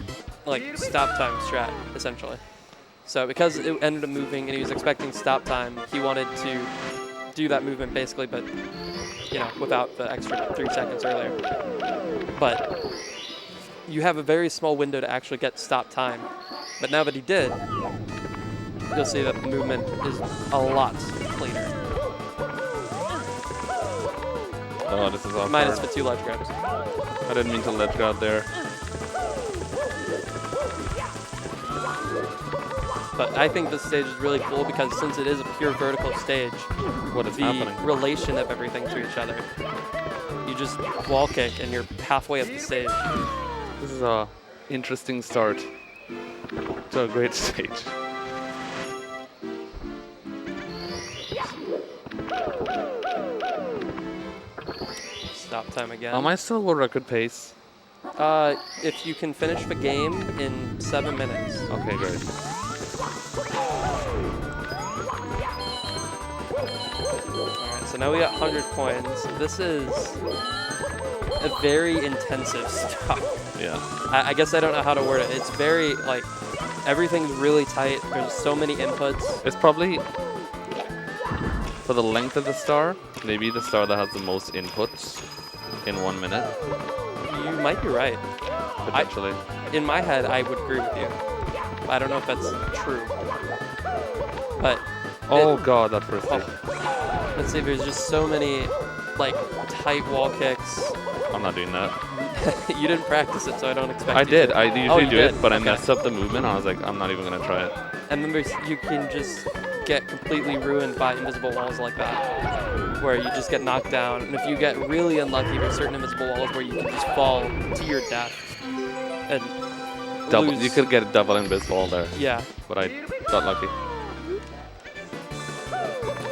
stop time strat essentially. So because it ended up moving and he was expecting stop time, he wanted to do that movement basically, but without the extra 3 seconds earlier. But you have a very small window to actually get stop time. But now that he did, you'll see that the movement is a lot cleaner. Oh, this is awkward. Minus the 2 ledge grabs. I didn't mean to ledge grab there. But I think this stage is really cool because since it is a pure vertical stage, what is happening? Relation of everything to each other. You just wall kick and you're halfway up the stage. This is a interesting start to a great stage. Stop time again. Am I still world record pace? If you can finish the game in 7 minutes. Okay, great. Alright, so now we got 100 coins. This is a very intensive stop. Yeah. I guess I don't know how to word it. It's very, everything's really tight. There's so many inputs. It's probably, for the length of the star, maybe the star that has the most inputs in 1 minute. You might be right. Potentially. In my head, I would agree with you. I don't know if that's true. But Oh god, that first hit. let's see, there's just so many like tight wall kicks. I'm not doing that. You didn't practice it, so I don't expect I you did. to. I usually do it, but I Okay. messed up the movement. I was like, I'm not even gonna try it. And then you can just get completely ruined by invisible walls like that, where you just get knocked down. And if you get really unlucky, there's certain invisible walls where you can just fall to your death and lose. You could get a double invisible there, Yeah. but I got lucky.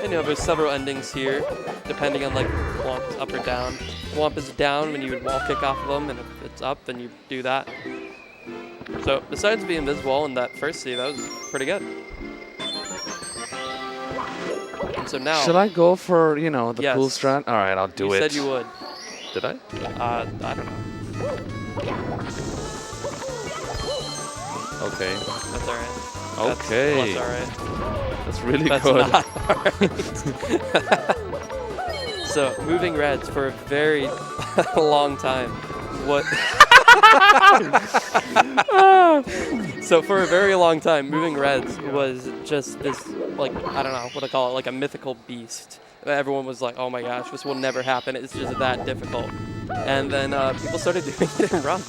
And there's several endings here, depending on like Whomp's up or down. Whomp is down when you would wall kick off of them, and if it's up, then you do that. So besides being invisible in that first sea, that was pretty good. And so now, Should I go for, you know, the Yes. cool strat? All right, I'll do you it. said you would. Did I? I don't know. Okay. That's all right. Okay. That's all right. That's really That's good. not alright. So, moving reds for a very long time. What? So for a very long time, moving reds was just this, like, I don't know what to call it, like a mythical beast. Everyone was like, oh my gosh, this will never happen. It's just that difficult. And then people started doing it in runs.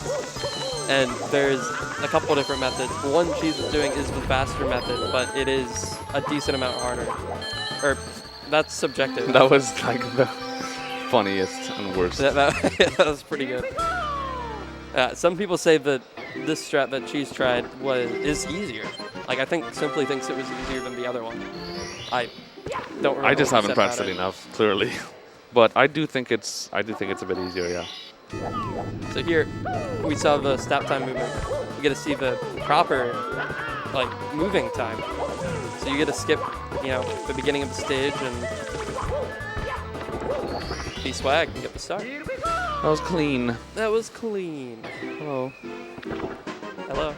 And there's a couple different methods. One Cheese is doing is the faster method, but it is a decent amount harder. Or that's subjective. That was like the funniest and worst. That was pretty good. Some people say that this strat that Cheese tried is easier. Like I think Simply thinks it was easier than the other one. I don't remember. I just what he haven't said practiced about it enough, clearly. But I do think it's a bit easier, yeah. So here we saw the stop time movement. We get to see the proper like moving time. So you get to skip, the beginning of the stage and be swag and get the star. That was clean. That was clean. Hello. Hello.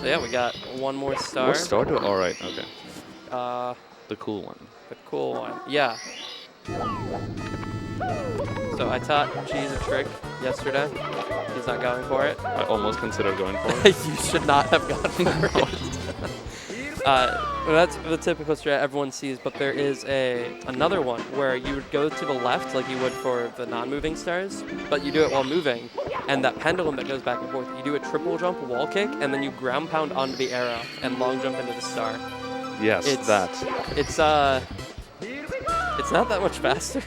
So yeah, we got one more star. What star do? All right. Okay. The cool one. The cool one. Yeah. So I taught Cheese a trick yesterday. He's not going for it. I almost considered going for it. You should not have gone for it. That's the typical strat everyone sees, but there is another one where you would go to the left like you would for the non-moving stars, but you do it while moving, and that pendulum that goes back and forth, you do a triple jump wall kick, and then you ground pound onto the arrow and long jump into the star. Yes, that. It's not that much faster,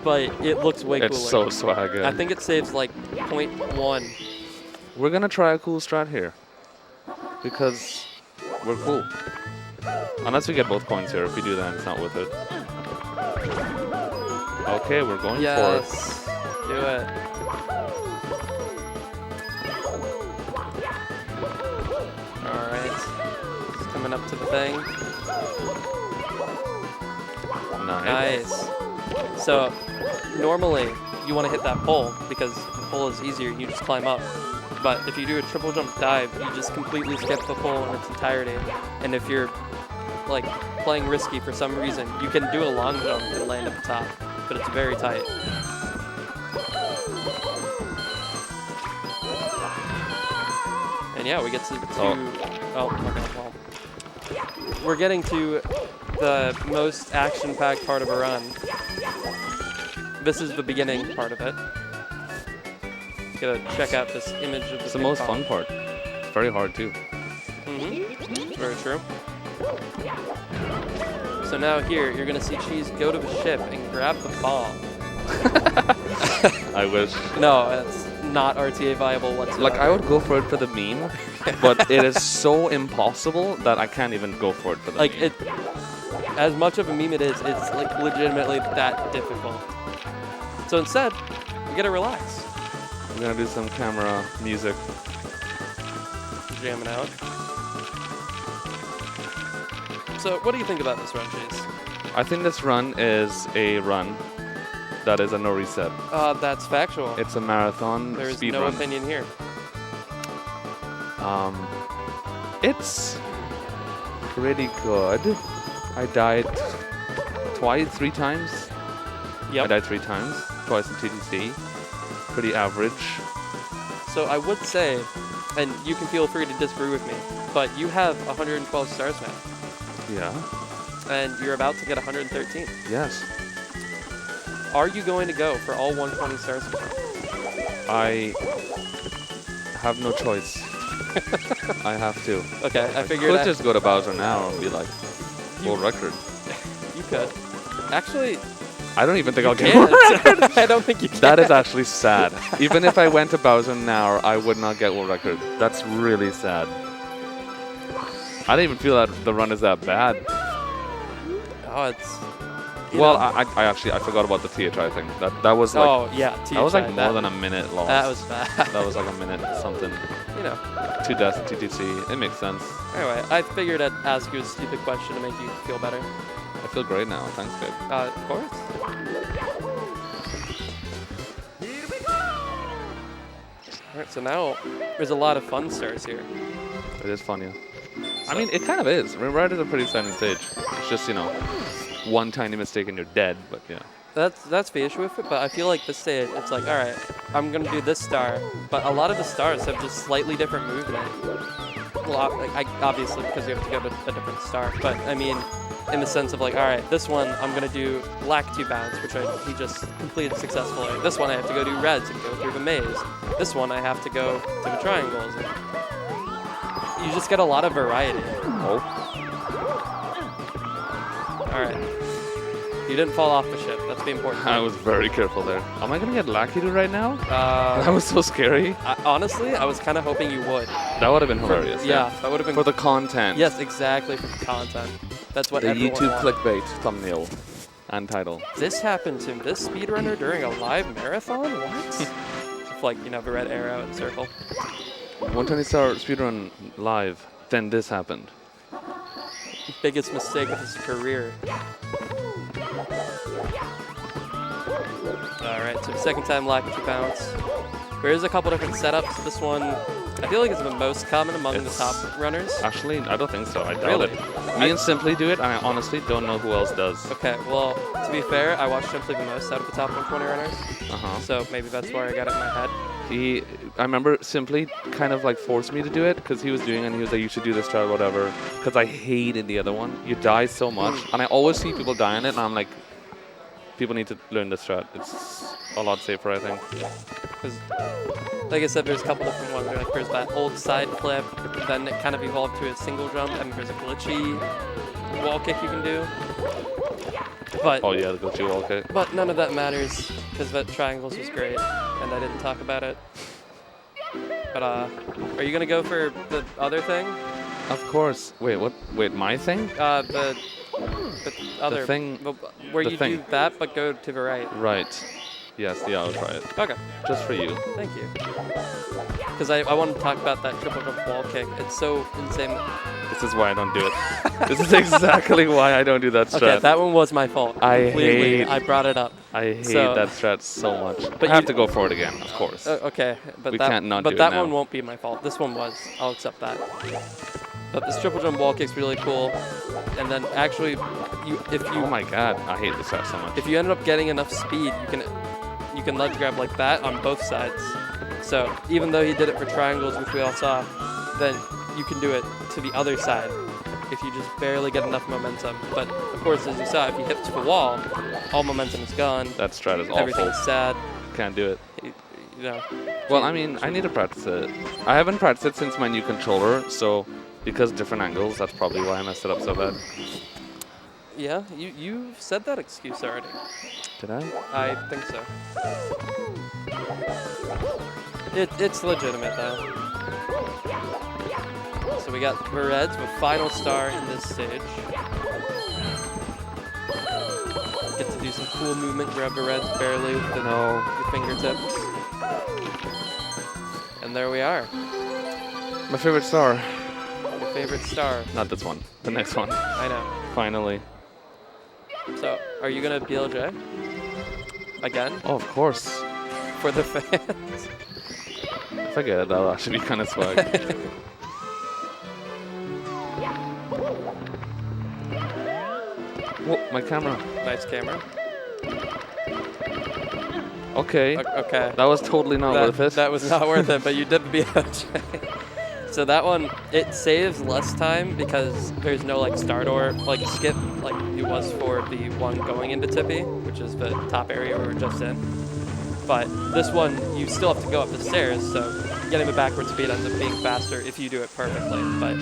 but it looks way cooler. It's so swag. I think it saves like 0.1. We're gonna try a cool strat here because we're cool. Unless we get both coins here. If we do that, it's not worth it. Okay, we're going for it. Yes, do it. All right, it's coming up to the thing. Nice. So normally you want to hit that pole because the pole is easier. You just climb up. But if you do a triple jump dive, you just completely skip the pole in its entirety. And if you're like playing risky for some reason, you can do a long jump and land at the top, but it's very tight. And yeah, we get to we're getting to the most action-packed part of a run. This is the beginning part of it. Gotta check out this image of the It's the most fun part. It's very hard too. Mm-hmm. Very true. So now here, you're gonna see Cheese go to the ship and grab the bomb. I wish. No, it's not RTA viable whatsoever. Like, I would go for it for the meme, but it is so impossible that I can't even go for it for the meme. As much of a meme it is, it's like legitimately that difficult. So instead, we gotta relax. I'm gonna do some camera music. Jamming out. So what do you think about this run, Chase? I think this run is a run that is a no reset. That's factual. It's a marathon There's speed no run. opinion here. It's pretty good. I died three times. Yep. I died 3 times, twice in TTC. Pretty average. So I would say, and you can feel free to disagree with me, but you have 112 stars now, Yeah. and you're about to get 113. Yes. Are you going to go for all 120 stars? I have no choice. I have to. Okay, I I figured could just go to Bowser now and be like, world record. you could. Actually, I don't even think I'll get can't. world record. I don't think you can. That is actually sad. Even if I went to Bowser now, I would not get world record. That's really sad. I don't even feel that the run is that bad. Oh, it's. Well, I actually I forgot about the THI thing. That was like Oh yeah, that was like THI, more than a minute long. That was bad. That was like a minute something. You know. 2 deaths in TTC. It makes sense. Anyway, I figured I'd ask you a stupid question to make you feel better. I feel great now. Thanks, babe. Of course. Alright, so now there's a lot of fun stars here. It is fun, yeah. I mean, it kind of is. Red is a pretty exciting stage. It's just, you know, one tiny mistake and you're dead, but yeah. That's the issue with it, but I feel like this stage, it's like, alright, I'm gonna do this star, but a lot of the stars have just slightly different movement. Well, obviously because you have to go to a different star, but I mean, in the sense of like, alright, this one I'm gonna do black 2 bounce, which he just completed successfully. This one I have to go do reds and go through the maze. This one I have to go to the triangles. And you just get a lot of variety. Oh. Alright. You didn't fall off the ship. That's the important thing. I was very careful there. Am I going to get Lakitu right now? That was so scary. Honestly, I was kind of hoping you would. That would have been hilarious. Yeah, that would have been... For the content. Yes, exactly, for the content. That's what the everyone YouTube wanted. clickbait thumbnail and title. This happened to this speedrunner during a live marathon? What? Just like, you know, the red arrow and circle. 120 star speedrun live. Then this happened. Biggest mistake of his career. Alright, so second time Lakitu bounce. There is a couple different setups. This one, I feel like it's the most common among the top runners. Actually, I don't think so. I doubt Really? it. Me and Simply do it, and I honestly don't know who else does. Okay, well, to be fair, I watched Simply the most out of the top 120 runners. So maybe that's where I got it in my head. I remember Simply kind of like forced me to do it because he was doing it and he was like, you should do this try, whatever. Because I hated the other one. You die so much. And I always see people die in it, and I'm like, people need to learn this strat. It's a lot safer, I think. Because, like I said, there's a couple different ones. Like, there's that old side flip, then it kind of evolved to a single jump, and there's a glitchy wall kick you can do. But oh yeah, the glitchy wall kick. But none of that matters, because that triangles was great, and I didn't talk about it. But are you going to go for the other thing? Of course. Wait, what? Wait, my thing? The other thing. Where the you thing. do that, but go to the right. Right. Yes, yeah, I'll try it. Okay. Just for you. Thank you. Because I want to talk about that triple jump wall kick. It's so insane. This is why I don't do it. This is exactly why I don't do that strat. Okay, that one was my fault. I brought it up. I hate that strat so much. But I have to go for it again, of course. Okay, but we can't not but do that it now. one won't be my fault. This one was. I'll accept that. But this triple jump wall kick's really cool. And then actually, if you oh my god, I hate this strat so much. If you ended up getting enough speed, you can ledge grab like that on both sides. So even though he did it for triangles, which we all saw, then you can do it to the other side if you just barely get enough momentum. But of course, as you saw, if you hit to the wall, all momentum is gone. That strat is awful. Everything's sad. Can't do it. You know. Well, I mean, I need to practice it. I haven't practiced it since my new controller, so because different angles, that's probably why I messed it up so bad. Yeah, you've said that excuse already. Did I? I think so. It's legitimate though. So we got the Reds with final star in this stage. Get to do some cool movement, grab the Reds barely with the fingertips. And there we are. My favorite star. Your favorite star. Not this one. The next one. I know. Finally. So, are you gonna BLJ? Again? Oh, of course. For the fans? If I get it, that'll actually be kind of swag. Whoa, my camera. Nice camera. Okay. Okay. That was totally not worth it. That was not worth it, but you did the BOJ. So that one, it saves less time because there's no like start or like skip like it was for the one going into Tippy, which is the top area we were just in. But this one, you still have to go up the stairs, so getting the backward speed ends up being faster if you do it perfectly. But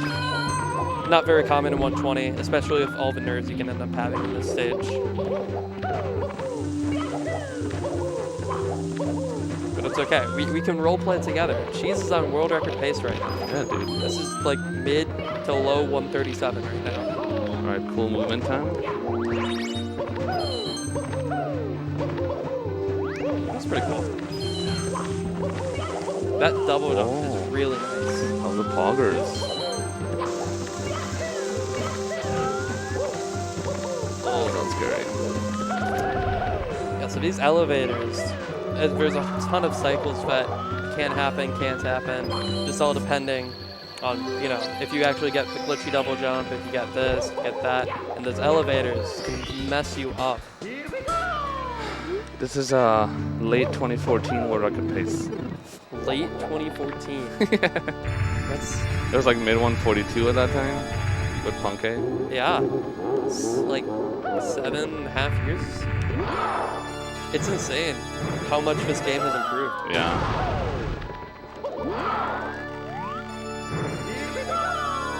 not very common in 120, especially with all the nerds you can end up having in this stage. But it's okay. We can roleplay together. Cheese is on world record pace right now. Yeah, dude. This is like mid to low 137 right now. All right, cool movement time. That's pretty cool. That double jump is really nice. Oh, the poggers. Oh, that's scary. Yeah, so these elevators, there's a ton of cycles that can happen, can't happen, just all depending on, you know, if you actually get the glitchy double jump, if you get this, if you get that, and those elevators can mess you up. This is late 2014 world record pace. Late 2014. That's It was like mid 142 at that time with Punkay. yeah. It's like 7.5 years. It's insane how much this game has improved. Yeah.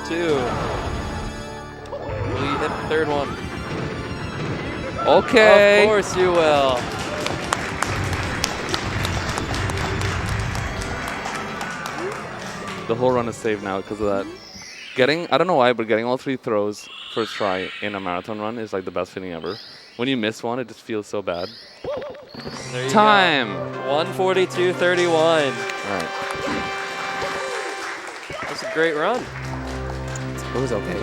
Two. Will you hit the third one? Okay. Of course you will. The whole run is saved now because of that. I don't know why, but getting all 3 throws first try in a marathon run is like the best feeling ever. When you miss one, it just feels so bad. There you Time. go. 142.31. All right. That's a great run. It was okay.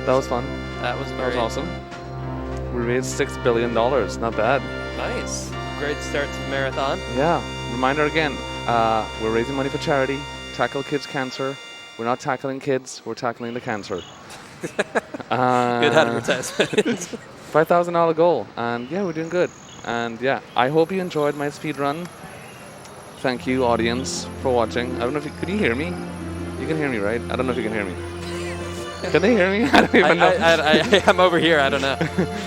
That was fun. That was That great. was awesome. We raised $6 billion. Not bad. Nice. Great start to the marathon. Yeah. Reminder again, we're raising money for charity. Tackle Kids Cancer. We're not tackling kids. We're tackling the cancer. Good advertisement. $5,000 goal. And yeah, we're doing good. And yeah, I hope you enjoyed my speed run. Thank you, audience, for watching. I don't know if can you hear me? You can hear me, right? I don't know if you can hear me. Can they hear me? I don't even know. I'm over here. I don't know.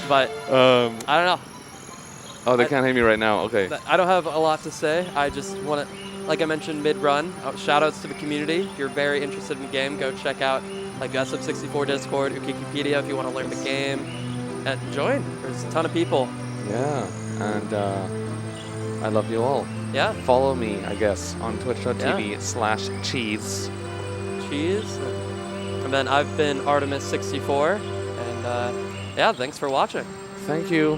But I don't know. Oh, they can't hear me right now. Okay. I don't have a lot to say. I just want to, like I mentioned mid-run, shout outs to the community. If you're very interested in the game, go check out like the SM64 Discord, Wikipedia if you want to learn the game. And join. There's a ton of people. Yeah. And I love you all. Yeah. Follow me, I guess, on twitch.tv/cheese. Cheese. And then I've been Artemis64. And yeah, thanks for watching. Thank you.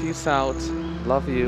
Peace out. Love you.